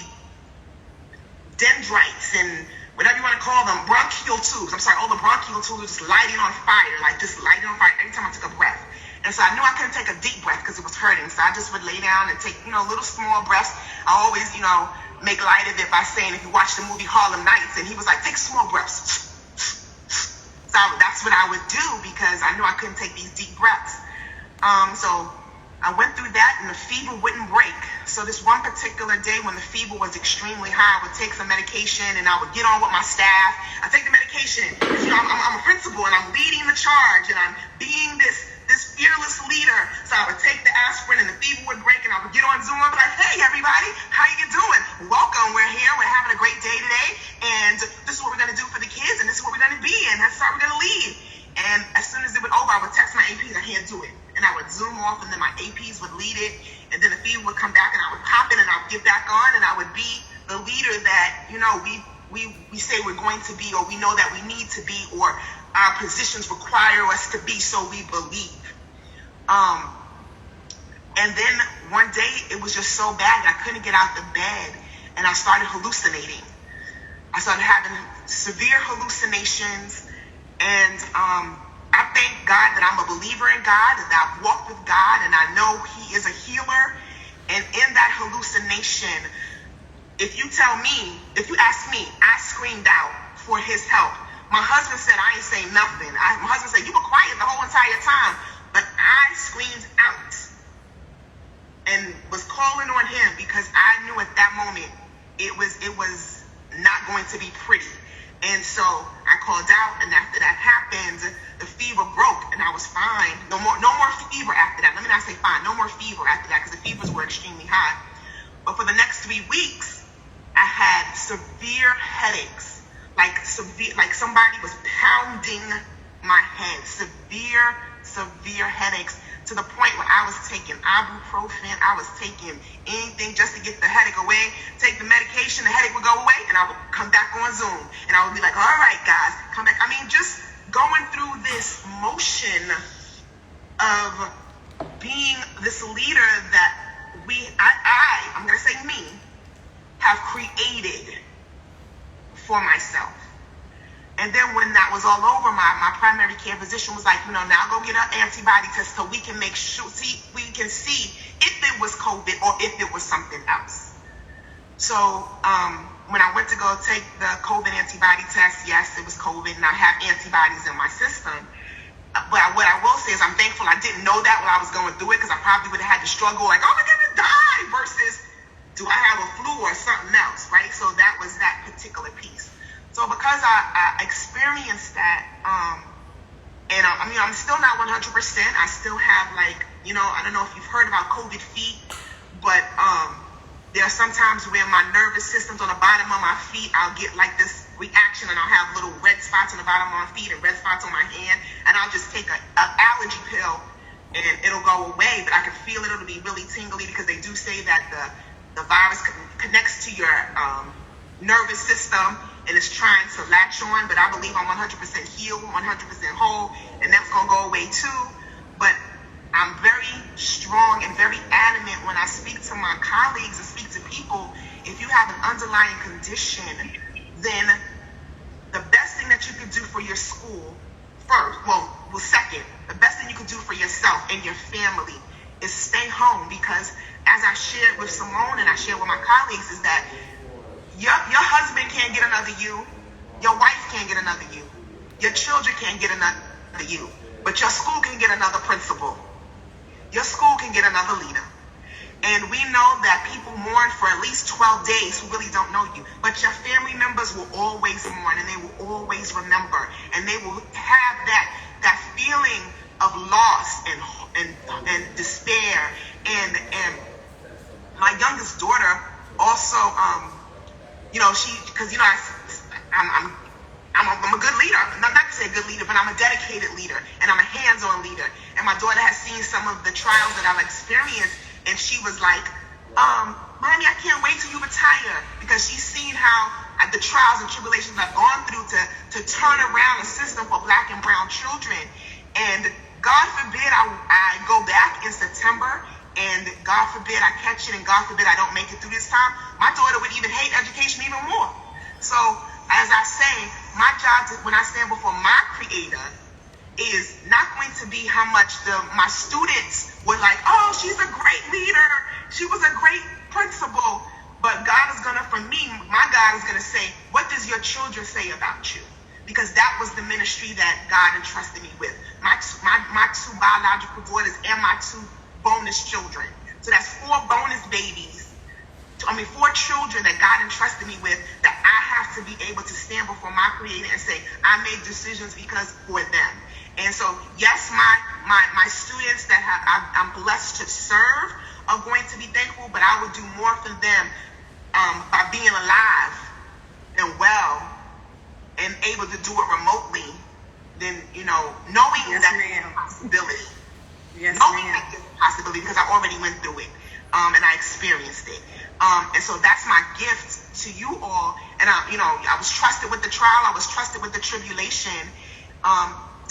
dendrites and whatever you want to call them, bronchial tubes. I'm sorry, all the bronchial tubes were just lighting on fire, like just lighting on fire every time I took a breath. And so I knew I couldn't take a deep breath because it was hurting. So I just would lay down and take, little small breaths. I always, make light of it by saying, if you watch the movie Harlem Nights, and he was like, take small breaths. So that's what I would do because I knew I couldn't take these deep breaths. So I went through that and the fever wouldn't break. So this one particular day when the fever was extremely high, I would take some medication and I would get on with my staff. I take the medication because, I'm a principal and I'm leading the charge and I'm being this fearless leader. So I would take the aspirin and the fever would break and I would get on Zoom and be like, hey everybody, how you doing? Welcome, we're here, we're having a great day today and this is what we're going to do for the kids and this is what we're going to be and that's how we're going to lead. And as soon as it would over, I would text my APs, I can't do it. And I would Zoom off and then my APs would lead it and then the fever would come back and I would pop it and I would get back on and I would be the leader that, we say we're going to be or we know that we need to be or our positions require us to be, so we believe. And then one day it was just so bad that I couldn't get out the bed and I started hallucinating. I started having severe hallucinations and I thank God that I'm a believer in God, that I've walked with God and I know He is a healer. And in that hallucination, if you ask me, I screamed out for His help. My husband said I ain't saying nothing. My husband said, you were quiet the whole entire time. But I screamed out and was calling on Him because I knew at that moment it was not going to be pretty. And so I called out, and after that happened, the fever broke, and I was fine. No more fever after that. Let me not say fine. No more fever after that because the fevers were extremely high. But for the next 3 weeks, I had severe headaches, like somebody was pounding my head. Severe headaches to the point where I was taking ibuprofen, I was taking anything just to get the headache away, take the medication, the headache would go away, and I would come back on Zoom. And I would be like, all right, guys, come back. I mean, just going through this motion of being this leader that I'm going to say me, have created for myself. And then when that was all over, my primary care physician was like, now go get an antibody test so we can make sure, we can see if it was COVID or if it was something else. So when I went to go take the COVID antibody test, yes, it was COVID and I have antibodies in my system. But what I will say is I'm thankful I didn't know that while I was going through it because I probably would have had to struggle like, oh, I'm going to die versus do I have a flu or something else, right? So that was that particular piece. So because I experienced that, and I'm still not 100%. I still have I don't know if you've heard about COVID feet, but there are some times where my nervous system's on the bottom of my feet, I'll get like this reaction and I'll have little red spots on the bottom of my feet and red spots on my hand, and I'll just take an allergy pill and it'll go away, but I can feel it'll be really tingly because they do say that the virus connects to your nervous system and it's trying to latch on, but I believe I'm 100% healed, 100% whole, and that's going to go away too. But I'm very strong and very adamant when I speak to my colleagues and speak to people. If you have an underlying condition, then the best thing that you can do for your school, second, the best thing you can do for yourself and your family is stay home, because as I shared with Simone and I shared with my colleagues, is that your husband can't get another you, your wife can't get another you, your children can't get another you, but your school can get another principal, your school can get another leader. And we know that people mourn for at least 12 days who really don't know you. But your family members will always mourn, and they will always remember. And they will have that feeling of loss and despair. And my youngest daughter also, I'm a good leader. Not to say a good leader, but I'm a dedicated leader. And I'm a hands-on leader. And my daughter has seen some of the trials that I've experienced. And she was like, Mommy, I can't wait till you retire, because she's seen how the trials and tribulations I've gone through to turn around a system for Black and brown children. And God forbid I go back in September, and God forbid I catch it, and God forbid I don't make it through this time. My daughter would even hate education even more. So as I say, my job when I stand before my Creator is not going to be how much my students were like, oh, she's a great leader, she was a great principal. But God is gonna, for me, my God is gonna say, what does your children say about you? Because that was the ministry that God entrusted me with. My two biological daughters and my two bonus children. So that's 4 bonus babies. 4 children that God entrusted me with, that I have to be able to stand before my Creator and say, I made decisions for them. And so, yes, my students that I'm blessed to serve are going to be thankful, but I will do more for them by being alive and well and able to do it remotely than, knowing that there's a possibility.
Yes,
knowing
ma'am.
that there's a possibility, because I already went through it and I experienced it. And so that's my gift to you all. And I was trusted with the trial, I was trusted with the tribulation,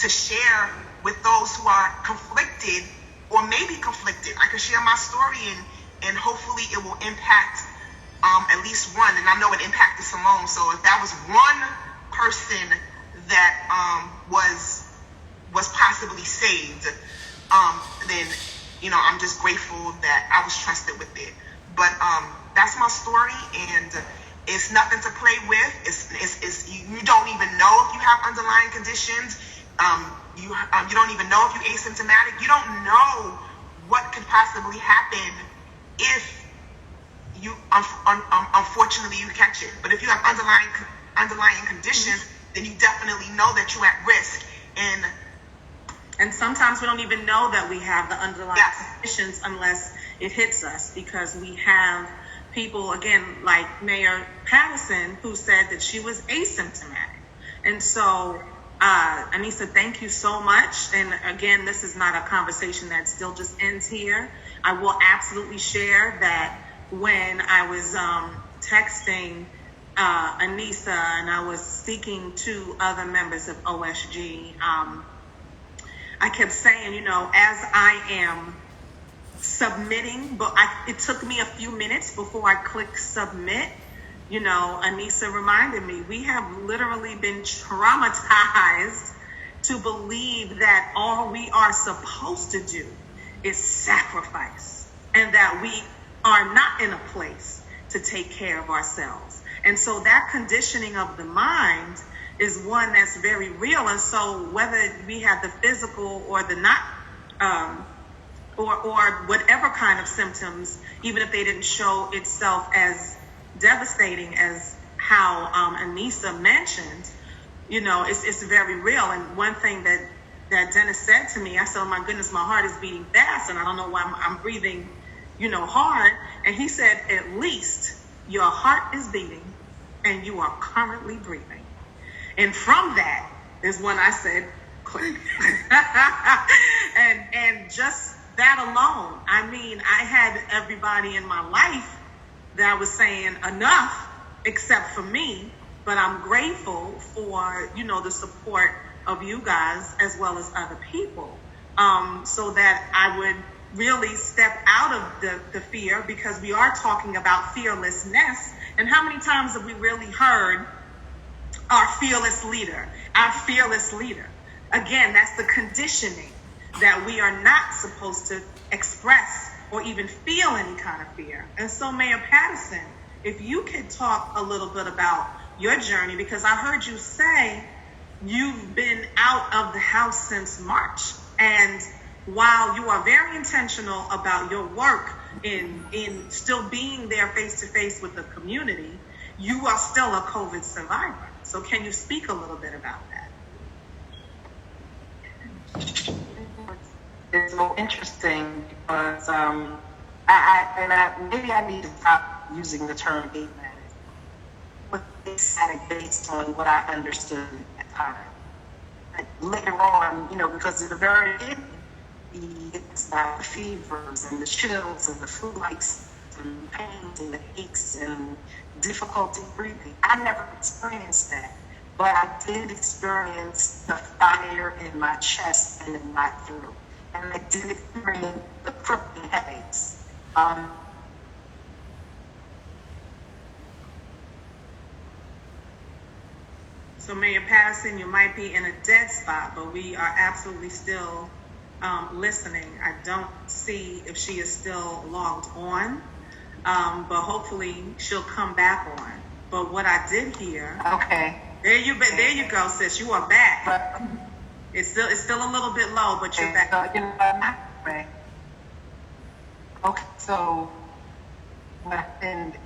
to share with those who are conflicted or maybe conflicted. I can share my story and hopefully it will impact at least one. And I know it impacted Simone. So if that was one person that was possibly saved, then I'm just grateful that I was trusted with it. But that's my story, and it's nothing to play with. It's you don't even know if you have underlying conditions. You don't even know if you're asymptomatic. You don't know what could possibly happen if you unfortunately you catch it. But if you have underlying conditions, then you definitely know that you're at risk.
And sometimes we don't even know that we have the underlying conditions unless it hits us, because we have people, again, like Mayor Patterson, who said that she was asymptomatic. And so, Anissa, thank you so much. And again, this is not a conversation that still just ends here. I will absolutely share that when I was texting Anissa and I was speaking to other members of OSG, I kept saying, as I am submitting, but it took me a few minutes before I clicked submit. Anissa reminded me, we have literally been traumatized to believe that all we are supposed to do is sacrifice, and that we are not in a place to take care of ourselves. And so that conditioning of the mind is one that's very real. And so whether we have the physical or the not, or whatever kind of symptoms, even if they didn't show itself as devastating as how Anissa mentioned, it's very real. And one thing that Dennis said to me, I said, oh my goodness, my heart is beating fast and I don't know why I'm breathing, hard. And he said, at least your heart is beating and you are currently breathing. And from that is when I said, click. and just that alone, I had everybody in my life that was saying enough except for me, but I'm grateful for, the support of you guys as well as other people, so that I would really step out of the fear, because we are talking about fearlessness. And how many times have we really heard our fearless leader, our fearless leader? Again, that's the conditioning that we are not supposed to express or even feel any kind of fear. And so, Mayor Patterson, if you could talk a little bit about your journey, because I heard you say you've been out of the house since March. And while you are very intentional about your work in still being there face to face with the community, you are still a COVID survivor. So can you speak a little bit about that?
It's so interesting because maybe I need to stop using the term amen, but it's based on what I understood at the time. Later on, because at the very end, it's the fevers and the chills and the flu-like and pains and the aches and difficulty breathing. I never experienced that, but I did experience the fire in my chest and in my throat. And I did experience the crippling headaches.
So Mayor Patterson, you might be in a dead spot, but we are absolutely still listening. I don't see if she is still logged on, but hopefully she'll come back on. But what I did hear.
Okay.
There you go, sis. You are back. It's still a little bit low, but you're back.
Okay, so what happened?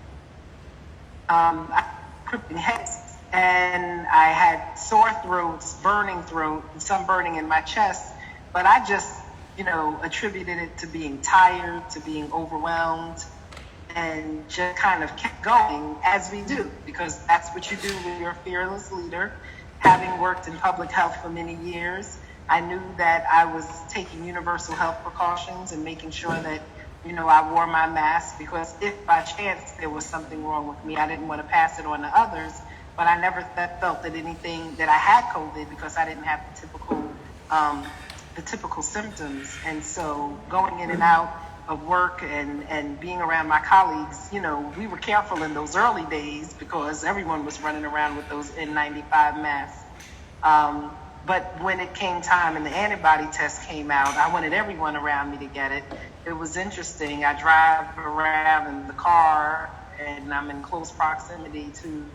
I crippling headaches. And I had sore throats, burning throat, and some burning in my chest. But I just, attributed it to being tired, to being overwhelmed, and just kind of kept going as we do, because that's what you do when you're a fearless leader. Having worked in public health for many years, I knew that I was taking universal health precautions and making sure that, I wore my mask, because if by chance there was something wrong with me, I didn't want to pass it on to others. But I never felt that I had COVID, because I didn't have the typical symptoms. And so going in and out of work and being around my colleagues, we were careful in those early days because everyone was running around with those N95 masks. But when it came time and the antibody test came out, I wanted everyone around me to get it. It was interesting. I drive around in the car and I'm in close proximity to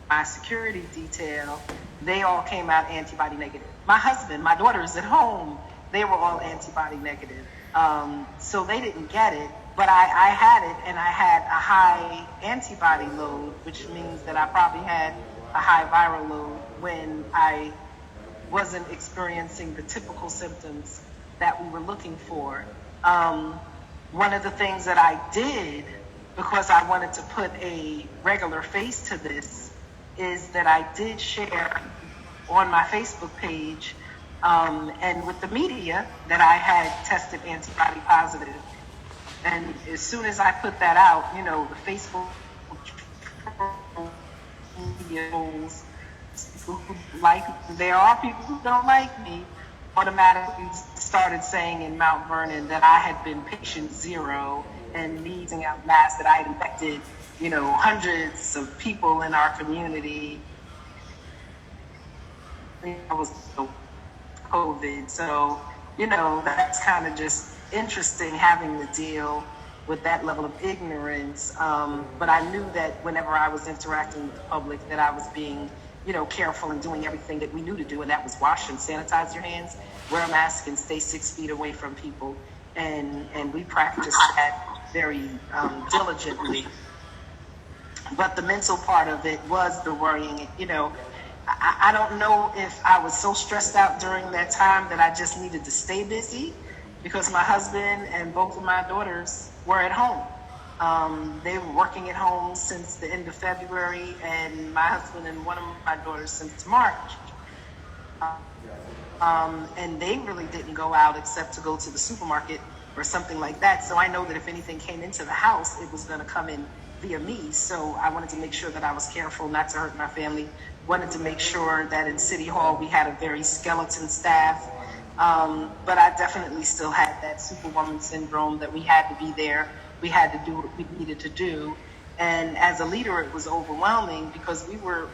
my security detail. They all came out antibody negative. My husband, my daughters at home, they were all antibody negative. So they didn't get it, but I had it, and I had a high antibody load, which means that I probably had a high viral load when I wasn't experiencing the typical symptoms that we were looking for. One of the things that I did, because I wanted to put a regular face to this, is that I did share on my Facebook page and with the media that I had tested antibody positive. And as soon as I put that out, the Facebook media polls, there are people who don't like me, automatically started saying in Mount Vernon that I had been patient zero and me using out masks, that I had infected hundreds of people in our community. I was COVID. So, that's kind of just interesting having to deal with that level of ignorance. But I knew that whenever I was interacting with the public, that I was being, careful and doing everything that we knew to do, and that was wash and sanitize your hands, wear a mask, and stay 6 feet away from people. And we practiced that very diligently. But the mental part of it was the worrying. I don't know if I was so stressed out during that time that I just needed to stay busy, because my husband and both of my daughters were at home. They were working at home since the end of February, and my husband and one of my daughters since March. And they really didn't go out except to go to the supermarket or something like that. So I know that if anything came into the house, it was going to come in via me. So I wanted to make sure that I was careful not to hurt my family. Wanted to make sure that in City Hall we had a very skeleton staff. But I definitely still had that superwoman syndrome, that we had to be there. We had to do what we needed to do. And as a leader, it was overwhelming, because we were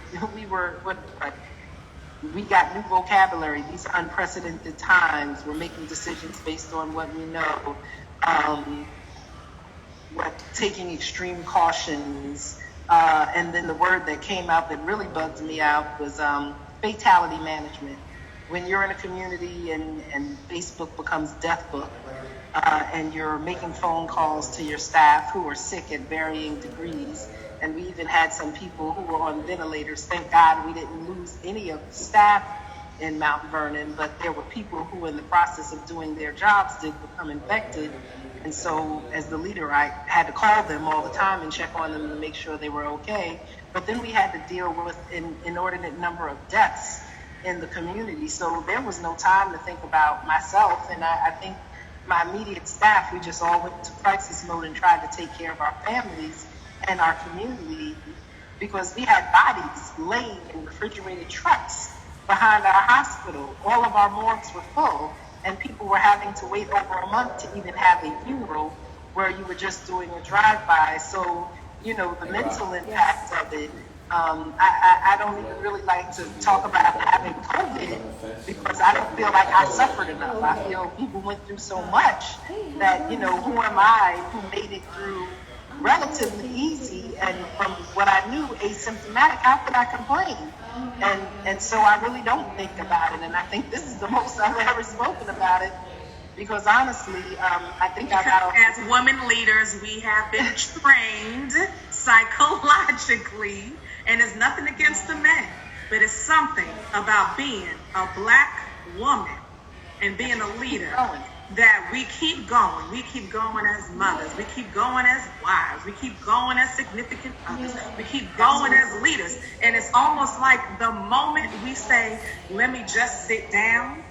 we got new vocabulary. These are unprecedented times. We're making decisions based on what we know. Taking extreme cautions. And then the word that came out that really bugged me out was fatality management. When you're in a community and Facebook becomes death book, and you're making phone calls to your staff who are sick at varying degrees, and we even had some people who were on ventilators. Thank God we didn't lose any of the staff in Mount Vernon, but there were people who in the process of doing their jobs did become infected. And so as the leader, I had to call them all the time and check on them to make sure they were okay. But then we had to deal with an inordinate number of deaths in the community. So there was no time to think about myself. And I think my immediate staff, we just all went into crisis mode and tried to take care of our families and our community, because we had bodies laying in refrigerated trucks behind our hospital. All of our morgues were full, and people were having to wait over a month to even have a funeral where you were just doing a drive-by. So, the mental impact of it, I don't even really like to talk about having COVID, because I don't feel like I suffered enough. I feel people went through so much that, who am I who made it through relatively easy, and from what I knew, asymptomatic? How could I complain? And so I really don't think about it, and I think this is the most I've ever spoken about it, because honestly, I think
as women leaders, we have been trained psychologically, and it's nothing against the men, but it's something about being a Black woman and being a leader that we keep going. We keep going as mothers. We keep going as wives. We keep going as significant others. We keep going as leaders. And it's almost like the moment we say, let me just sit down,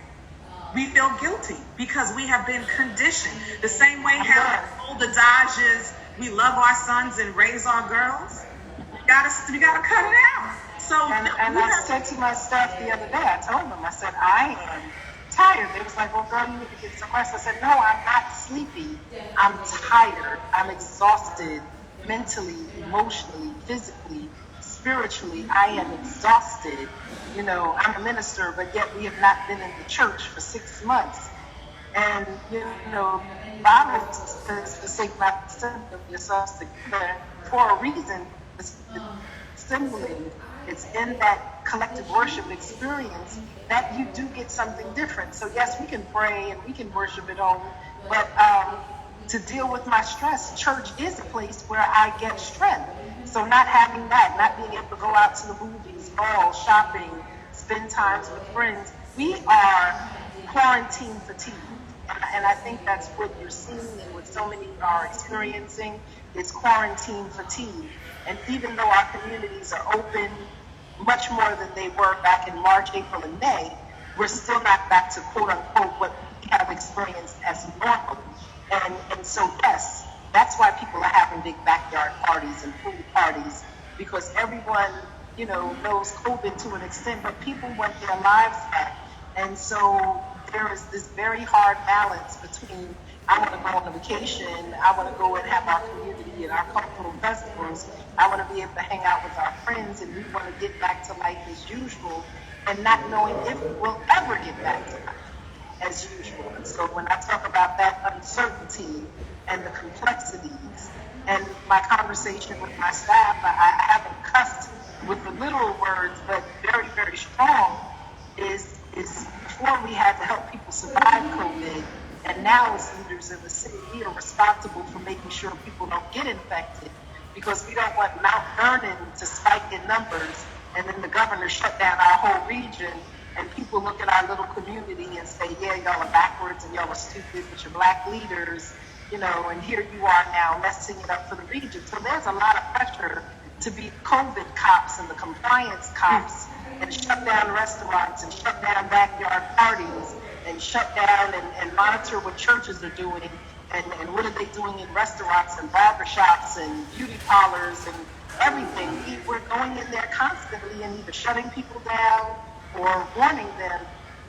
we feel guilty, because we have been conditioned. The same way how old adage is, we love our sons and raise our girls. We gotta cut it out. So
and I said to my staff the other day, I told them, I said, I am tired. They was like, well, girl, you need to get some rest. I said, no, I'm not sleepy. I'm tired. I'm exhausted mentally, emotionally, physically, spiritually. I am exhausted. I'm a minister, but yet we have not been in the church for 6 months. And, Bible says, forsake not the assembly of yourselves together for a reason. It's in that collective worship experience that you do get something different. So yes, we can pray and we can worship at home, but to deal with my stress, church is a place where I get strength. So not having that, not being able to go out to the movies, mall, shopping, spend times with friends, we are quarantine fatigue. And I think that's what you're seeing and what so many are experiencing. It's quarantine fatigue. And even though our communities are open much more than they were back in March, April, and May, we're still not back to quote unquote what we have experienced as normal. And so yes, that's why people are having big backyard parties and pool parties, because everyone, knows COVID to an extent, but people want their lives back. And so there is this very hard balance between, I want to go on a vacation, I want to go and have our community and our cultural festivals, I want to be able to hang out with our friends, and we want to get back to life as usual, and not knowing if we'll ever get back to life as usual. And so when I talk about that uncertainty and the complexities, and my conversation with my staff, I haven't cussed with the literal words, but very, very strong, is before we had to help people survive COVID, and now as leaders in the city, we are responsible for making sure people don't get infected, because we don't want Mount Vernon to spike in numbers and then the governor shut down our whole region, and people look at our little community and say, yeah, y'all are backwards and y'all are stupid with your Black leaders, and here you are now messing it up for the region. So there's a lot of pressure to be COVID cops and the compliance cops, and shut down restaurants and shut down backyard parties and shut down and monitor what churches are doing and what are they doing in restaurants and barbershops and beauty parlors and everything. We're going in there constantly and either shutting people down or warning them,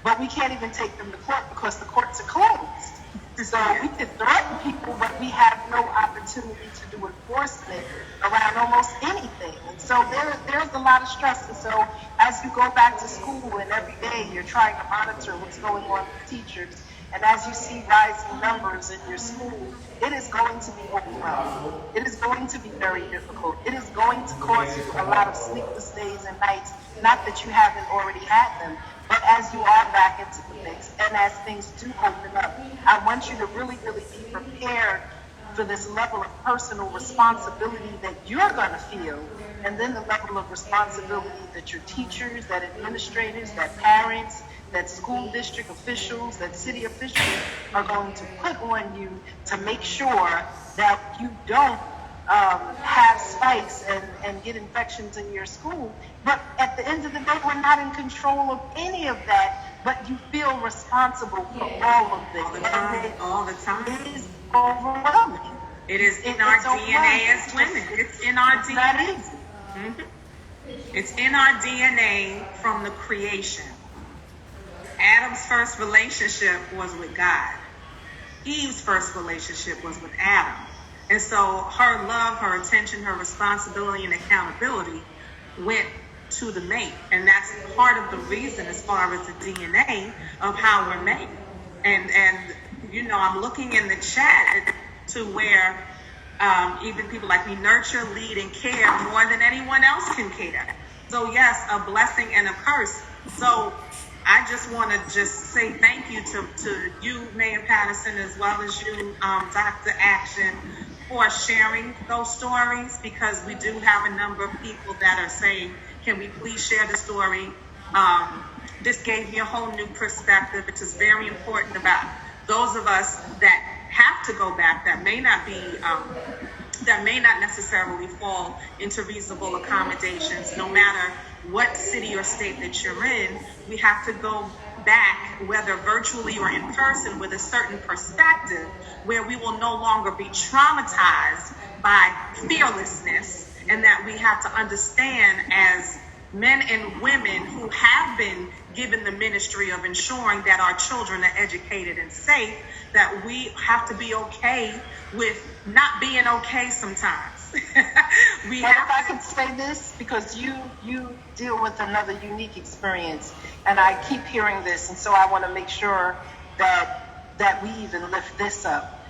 but we can't even take them to court because the courts are closed. So we can threaten people, but we have no opportunity to do enforcement around almost anything. And so there's a lot of stress. And so as you go back to school and every day you're trying to monitor what's going on with teachers, and as you see rising numbers in your school, it is going to be overwhelming. It is going to be very difficult. It is going to cause you a lot of sleepless days and nights, not that you haven't already had them, but as you are back into the mix and as things do open up, I want you to really, really be prepared for this level of personal responsibility that you're going to feel, and then the level of responsibility that your teachers, that administrators, that parents, that school district officials, that city officials are going to put on you to make sure that you don't have spikes and get infections in your school. But at the end of the day, we're not in control of any of that, but you feel responsible for all of this.
All the time.
It is overwhelming.
It is in our DNA as women. It's in our DNA. Mm-hmm. It's in our DNA from the creation. Adam's first relationship was with God. Eve's first relationship was with Adam. And so her love, her attention, her responsibility, and accountability went to the mate. And that's part of the reason as far as the DNA of how we're made. And you know, I'm looking in the chat to where even people like me nurture, lead, and care more than anyone else can care. So yes, a blessing and a curse. So I just want to just say thank you to you, Mayor Patterson, as well as you, Dr. Action, for sharing those stories, because we do have a number of people that are saying, can we please share the story? This gave me a whole new perspective, which is very important about those of us that have to go back, that may not be, that may not necessarily fall into reasonable accommodations. No matter what city or state that you're in, we have to go back, whether virtually or in person, with a certain perspective where we will no longer be traumatized by fearlessness, and that we have to understand as men and women who have been given the ministry of ensuring that our children are educated and safe, that we have to be okay with not being okay sometimes.
If I could say this, because you deal with another unique experience, and I keep hearing this, and so I want to make sure that we even lift this up.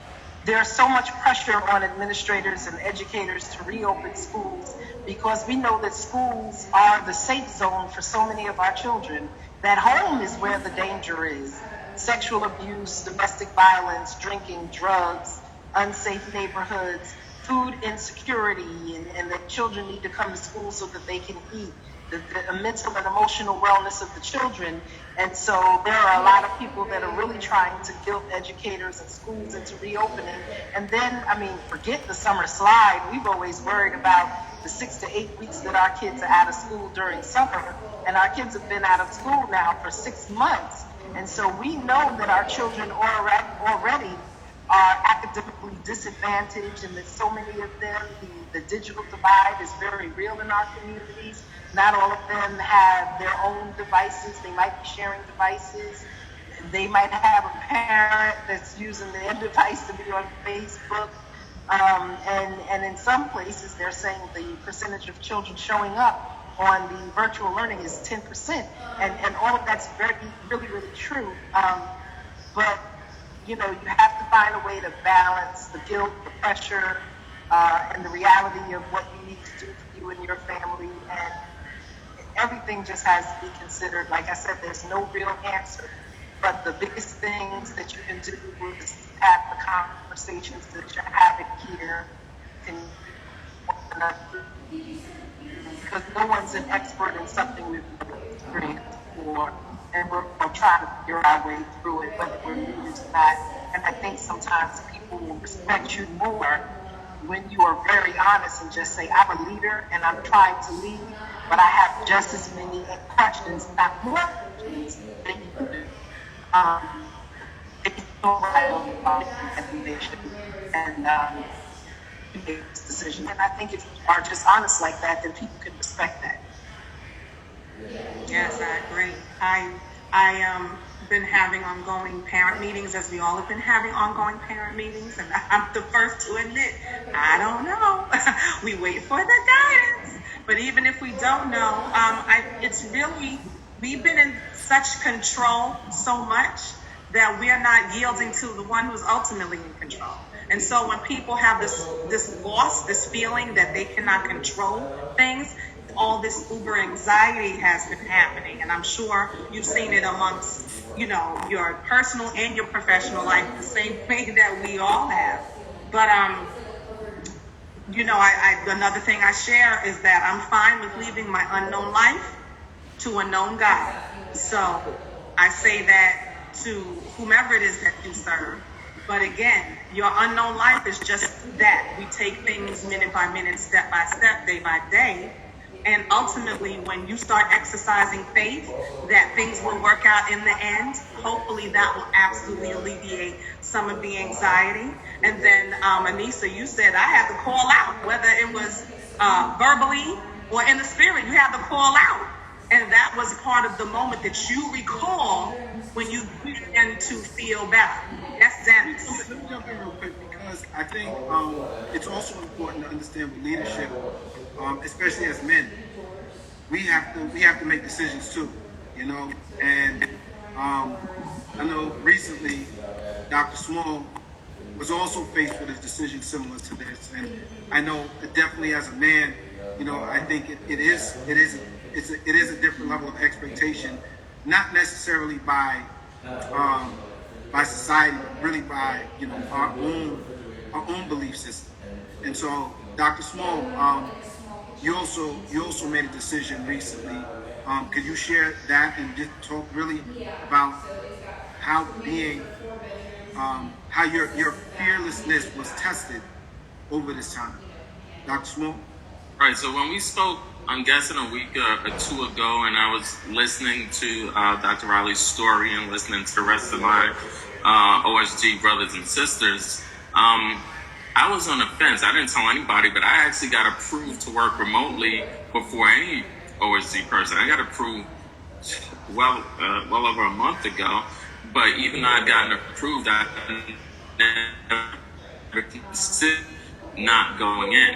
There's so much pressure on administrators and educators to reopen schools, because we know that schools are the safe zone for so many of our children, that home is where the danger is. Sexual abuse, domestic violence, drinking, drugs, unsafe neighborhoods, food insecurity, and that children need to come to school so that they can eat, the mental and emotional wellness of the children. And so there are a lot of people that are really trying to guilt educators and schools into reopening. And then, I mean, forget the summer slide. We've always worried about the 6 to 8 weeks that our kids are out of school during summer. And our kids have been out of school now for 6 months. And so we know that our children already are academically disadvantaged, and that so many of them, the digital divide is very real in our communities. Not all of them have their own devices. They might be sharing devices. They might have a parent that's using their device to be on Facebook. And in some places, they're saying the percentage of children showing up on the virtual learning is 10%. And all of that's really, really true. But, you know, you have to find a way to balance the guilt, the pressure, and the reality of what you need to do for you and your family. And everything just has to be considered. Like I said, there's no real answer. But the biggest things that you can do is have the conversations that you're having here. Because no one's an expert in something we've experienced before. And we're trying to figure our way through it, whether we're leaders or not. And I think sometimes people will respect you more when you are very honest and just say, I'm a leader and I'm trying to lead, but I have just as many questions, not more questions, than you do. It's so right about information and make this decision. And I think if you are just honest like that, then people can respect that.
Yes, I agree. I been having ongoing parent meetings, as we all have been having ongoing parent meetings, and I'm the first to admit, I don't know. We wait for the guidance. But even if we don't know, it's really, we've been in such control so much that we're not yielding to the one who's ultimately in control. And so when people have this loss, this feeling that they cannot control things, all this uber anxiety has been happening. And I'm sure you've seen it amongst, your personal and your professional life the same way that we all have. But, another thing I share is that I'm fine with leaving my unknown life to a known God. So I say that to whomever it is that you serve. But again, your unknown life is just that. We take things minute by minute, step by step, day by day. And ultimately, when you start exercising faith that things will work out in the end, hopefully that will absolutely alleviate some of the anxiety. And then, Anissa, you said I had to call out, whether it was verbally or in the spirit, you had to call out. And that was part of the moment that you recall when you begin to feel better. Yes, Dennis.
Let me jump in real quick, because I think it's also important to understand with leadership, especially as men, we have to make decisions too, And I know recently Dr. Small was also faced with a decision similar to this, and I know that definitely as a man, I think it is a different level of expectation, not necessarily by society, but really by our own belief system. And so, Dr. Small, you also made a decision recently. Could you share that and just talk really about how your fearlessness was tested over this time, Dr. Small?
Right. So when we spoke, I'm guessing a week or two ago, and I was listening to Dr. Riley's story and listening to the rest of my OSG brothers and sisters, I was on the fence. I didn't tell anybody, but I actually got approved to work remotely before any OSG person. I got approved well over a month ago, but even though I'd gotten approved, I never considered not going in.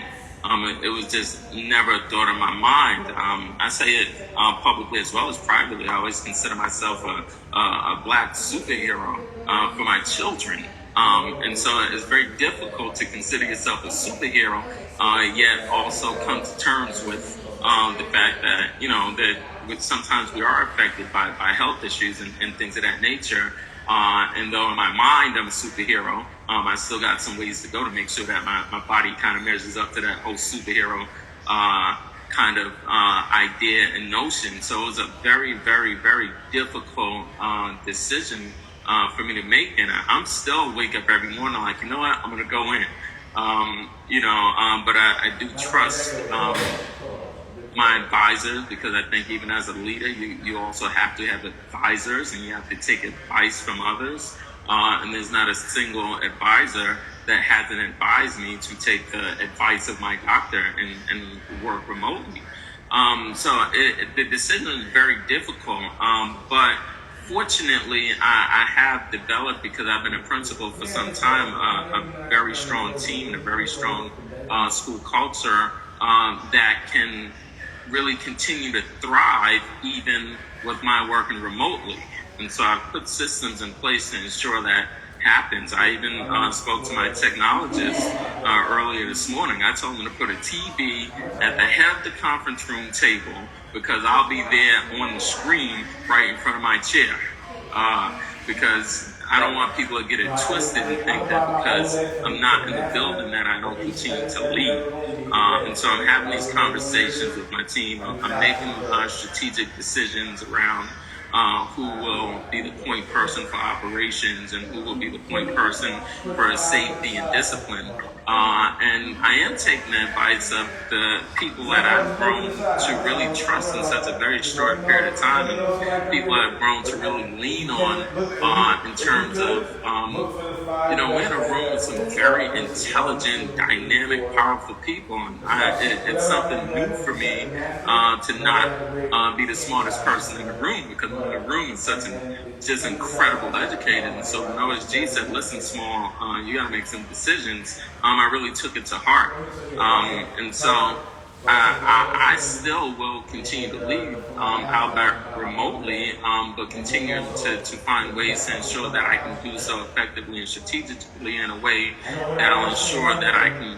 It was just never a thought in my mind. I say it publicly as well as privately. I always consider myself a black superhero for my children. And so it's very difficult to consider yourself a superhero, yet also come to terms with the fact that, that sometimes we are affected by health issues and things of that nature. And though in my mind I'm a superhero, I still got some ways to go to make sure that my body kind of measures up to that whole superhero kind of idea and notion. So it was a very, very, very difficult decision for me to make. And I'm still wake up every morning like, you know what, I'm going to go in. But I do trust my advisors, because I think even as a leader, you also have to have advisors and you have to take advice from others. And there's not a single advisor that hasn't advised me to take the advice of my doctor and work remotely. So the decision is very difficult. But fortunately, I have developed, because I've been a principal for some time, a very strong team, a very strong school culture that can really continue to thrive even with my working remotely. And so I've put systems in place to ensure that happens. I even spoke to my technologist earlier this morning. I told him to put a TV at the head of the conference room table, because I'll be there on the screen right in front of my chair. Because I don't want people to get it twisted and think that because I'm not in the building that I don't continue to lead. And so I'm having these conversations with my team. I'm making strategic decisions around who will be the point person for operations and who will be the point person for safety and discipline. And I am taking the advice of the people that I've grown to really trust in such a very short period of time, and people I've grown to really lean on in terms of, we're in a room with some very intelligent, dynamic, powerful people. And it's something new for me to not be the smartest person in the room, because in the room is just incredible educated. And so when OSG said, listen, Small, you got to make some decisions, I really took it to heart. And so I still will continue to lead, albeit remotely, but continue to find ways to ensure that I can do so effectively and strategically in a way that'll ensure that I can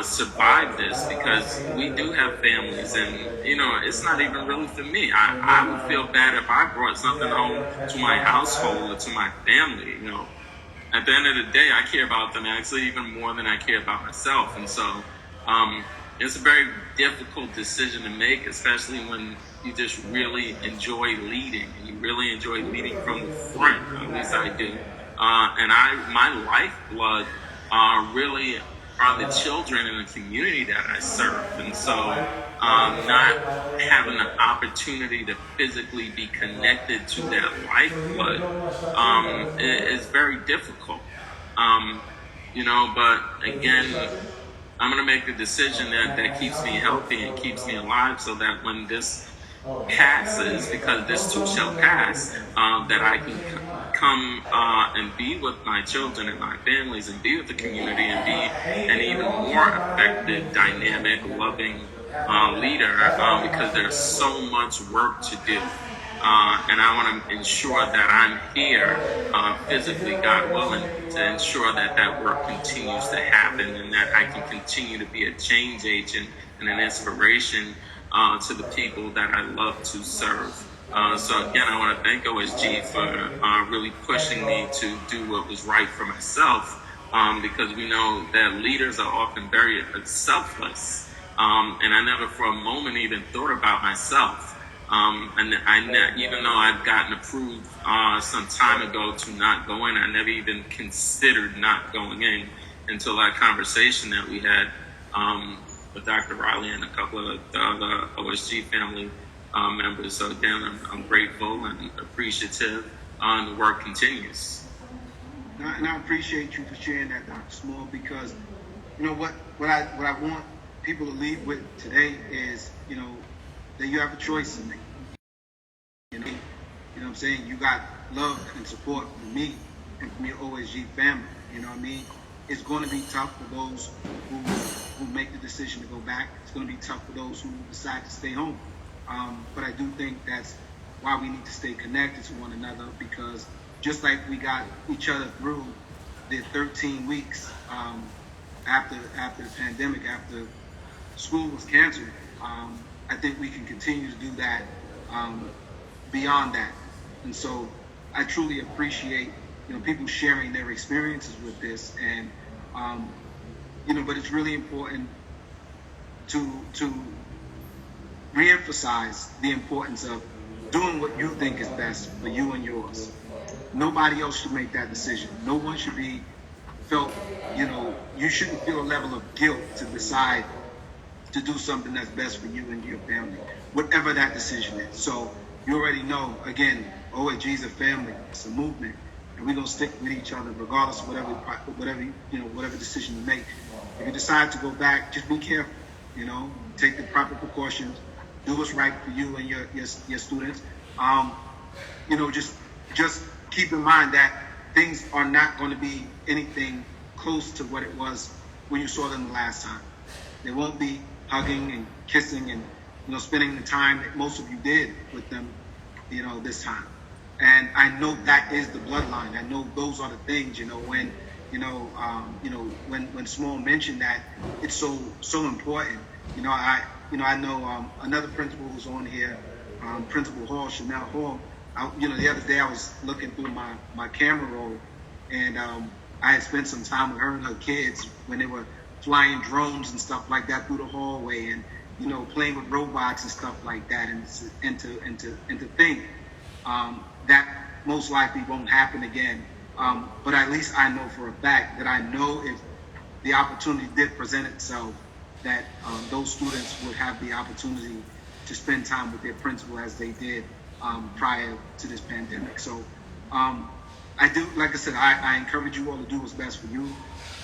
survive this, because we do have families, and it's not even really for me. I would feel bad if I brought something home to my household or to my family. At the end of the day, I care about them actually even more than I care about myself, and so it's a very difficult decision to make, especially when you just really enjoy leading, and you really enjoy leading from the front. At least I do, and my lifeblood really are the children in the community that I serve, and so not having the opportunity to physically be connected to that lifeblood is very difficult. But again, I'm going to make the decision that keeps me healthy and keeps me alive, so that when this passes, because this too shall pass, that I can come and be with my children and my families and be with the community and be an even more effective, dynamic, loving leader, because there's so much work to do. And I want to ensure that I'm here physically, God willing, to ensure that work continues to happen, and that I can continue to be a change agent and an inspiration to the people that I love to serve. So again, I want to thank OSG for really pushing me to do what was right for myself, because we know that leaders are often very selfless, and I never for a moment even thought about myself. And even though I've gotten approved some time ago to not go in, I never even considered not going in until that conversation that we had with Dr. Riley and a couple of the other OSG family members. So again, I'm grateful and appreciative, and the work continues.
And I appreciate you for sharing that, Dr. Small, because what I want people to leave with today is that you have a choice to make. You know what I'm saying? You got love and support from me and from your OSG family. You know what I mean? It's going to be tough for those who make the decision to go back. It's going to be tough for those who decide to stay home. But I do think that's why we need to stay connected to one another, because just like we got each other through the 13 weeks after the pandemic, after school was canceled, I think we can continue to do that beyond that. And so I truly appreciate people sharing their experiences with this, and but it's really important to reemphasize the importance of doing what you think is best for you and yours. Nobody else should make that decision. No one should be felt, you shouldn't feel a level of guilt to decide to do something that's best for you and your family, whatever that decision is. So you already know, again, OSG is a family, it's a movement, and we're gonna stick with each other regardless of whatever decision you make. If you decide to go back, just be careful, take the proper precautions, do what's right for you and your students. Just keep in mind that things are not going to be anything close to what it was when you saw them the last time. They won't be hugging and kissing and spending the time that most of you did with them, this time. And I know that is the bloodline. I know those are the things. When Small mentioned that, it's so important. I know another principal who's on here, Principal Hall, Chanel Hall. The other day I was looking through my camera roll, and I had spent some time with her and her kids when they were flying drones and stuff like that through the hallway, and playing with robots and stuff like that, and to think that most likely won't happen again. But at least I know for a fact that I know if the opportunity did present itself, that those students would have the opportunity to spend time with their principal as they did prior to this pandemic. So I do, like I said, I encourage you all to do what's best for you,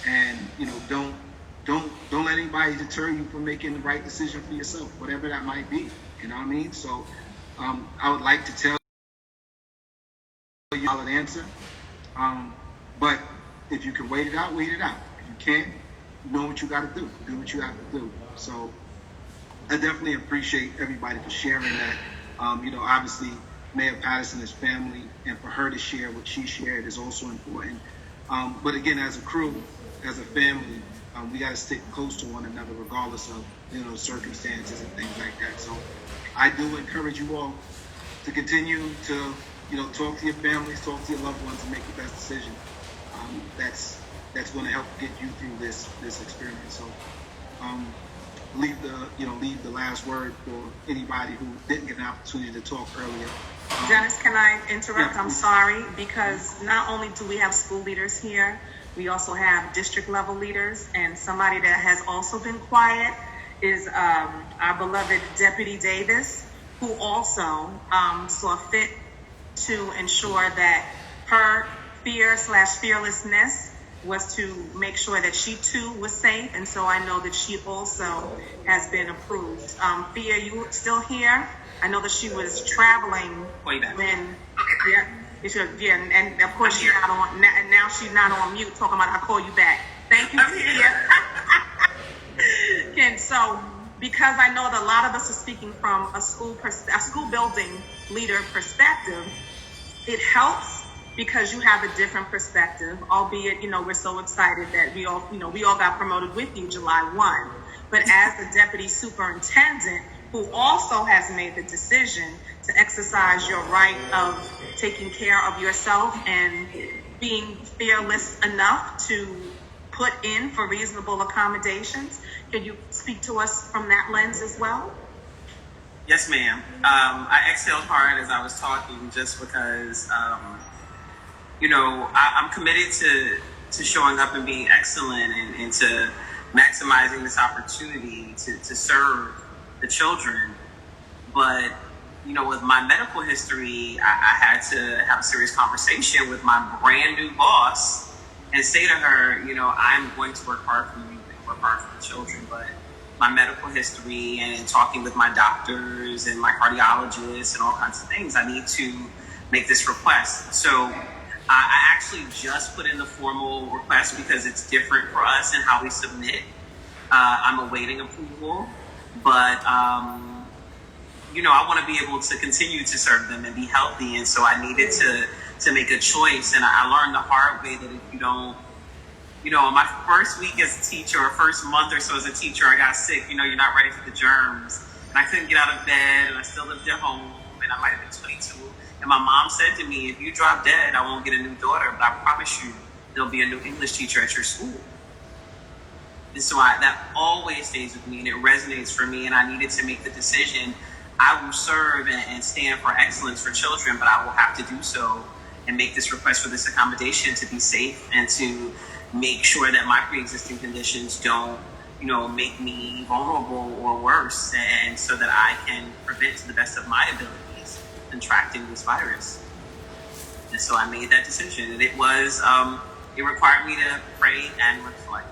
and don't let anybody deter you from making the right decision for yourself, whatever that might be. You know what I mean? So I would like to tell you a solid answer, but if you can wait it out, wait it out. If you can't, you know what you got to do. Do what you have to do. So I definitely appreciate everybody for sharing that. Obviously, Mayor Patterson's family, and for her to share what she shared is also important. But again, as a crew, as a family, we got to stick close to one another regardless of, circumstances and things like that. So I do encourage you all to continue to, talk to your families, talk to your loved ones, and make the best decision. That's going to help get you through this experience. So leave the last word for anybody who didn't get an opportunity to talk earlier.
Dennis, can I interrupt?
Yeah.
I'm sorry, because not only do we have school leaders here, we also have district level leaders, and somebody that has also been quiet is our beloved Deputy Davis, who also saw fit to ensure that her fearlessness was to make sure that she too was safe, and so I know that she also has been approved. Fia, you still here? I know that she was traveling when, and of course she's not on, and now she's not on mute talking about I'll call you back. Thank you, Fia. And so, because I know that a lot of us are speaking from a school building leader perspective, it helps because you have a different perspective, albeit, we're so excited that we all got promoted with you July 1. But as the deputy superintendent, who also has made the decision to exercise your right of taking care of yourself and being fearless enough to put in for reasonable accommodations, can you speak to us from that lens as well?
Yes, ma'am. I exhaled hard as I was talking just because, I'm committed to showing up and being excellent and to maximizing this opportunity to serve the children. But, with my medical history, I had to have a serious conversation with my brand new boss and say to her, I'm going to work hard for you and work hard for the children, but my medical history and talking with my doctors and my cardiologists and all kinds of things, I need to make this request. So I actually just put in the formal request because it's different for us and how we submit. I'm awaiting approval, but I want to be able to continue to serve them and be healthy, and so I needed to make a choice. And I learned the hard way that if you don't, my first week as a teacher or first month or so as a teacher, I got sick. You're not ready for the germs, and I couldn't get out of bed, and I still lived at home, and I might have been 22. And my mom said to me, if you drop dead, I won't get a new daughter, but I promise you there'll be a new English teacher at your school. And so that always stays with me, and it resonates for me, and I needed to make the decision. I will serve and stand for excellence for children, but I will have to do so and make this request for this accommodation to be safe and to make sure that my pre-existing conditions don't, make me vulnerable or worse, and so that I can prevent to the best of my abilities contracting this virus. And so I made that decision, and it required me to pray and reflect.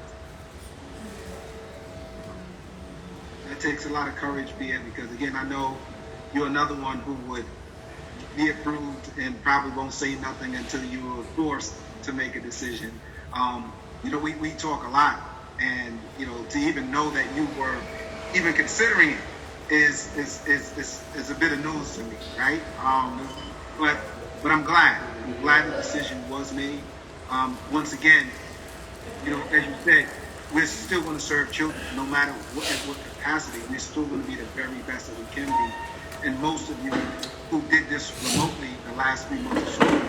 That takes a lot of courage, Bia, because again, I know you're another one who would be approved and probably won't say nothing until you are forced to make a decision. We talk a lot, and to even know that you were even considering it is a bit of news to me, right? But I'm glad the decision was made. Once again, as you said, we're still going to serve children no matter what capacity. We're still going to be the very best that we can be. And most of you who did this remotely the last 3 months or so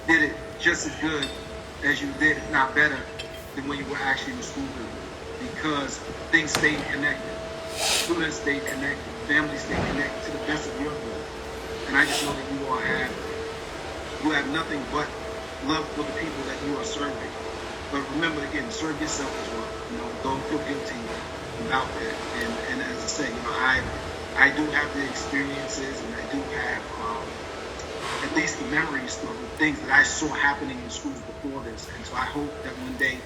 did it just as good as you did, if not better, than when you were actually in the school building, because things stayed connected. Students stayed connected. Families stayed connected to the best of your ability. And I just know that you have nothing but love for the people that you are serving. But remember, again, serve yourself as well. Don't feel guilty about that. And as I say, I do have the experiences, and I do have at least the memories of the things that I saw happening in schools before this. And so I hope that one day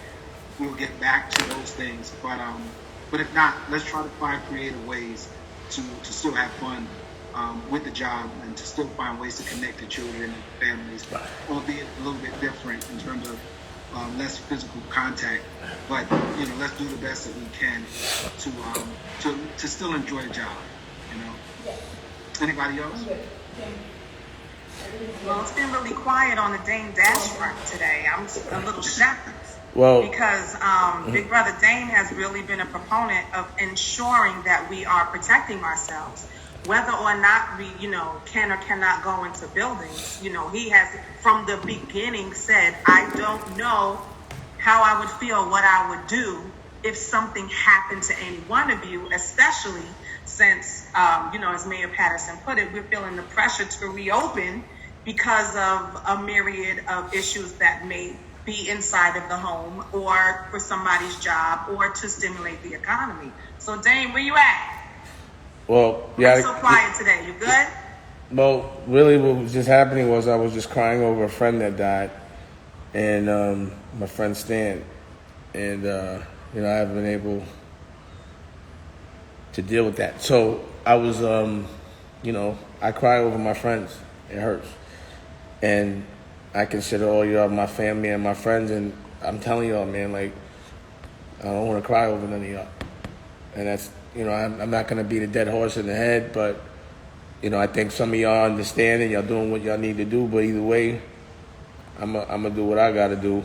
we'll get back to those things. But if not, let's try to find creative ways to still have fun with the job and to still find ways to connect to children and families, albeit a little bit different in terms of less physical contact. But let's do the best that we can to still enjoy the job. Anybody else?
Well, it's been really quiet on the Dame Dash front today. I'm a little shocked.
Well,
Because Big Brother Dame has really been a proponent of ensuring that we are protecting ourselves, whether or not we, can or cannot go into buildings. He has from the beginning said, I don't know how I would feel, what I would do if something happened to any one of you, especially since, as Mayor Patterson put it, we're feeling the pressure to reopen because of a myriad of issues that may be inside of the home or for somebody's job or to stimulate the economy. So, Dane, where you at?
well, yeah.
I'm so quiet today. You good?
Well, really, what was just happening was I was just crying over a friend that died, and my friend Stan, and I haven't been able to deal with that. So I was, I cry over my friends. It hurts, and I consider all y'all my family and my friends, and I'm telling y'all, man, like, I don't want to cry over none of y'all, and that's, I'm not gonna beat a dead horse in the head, but. I think some of y'all understand and y'all doing what y'all need to do, but either way, I'm gonna do what I gotta do.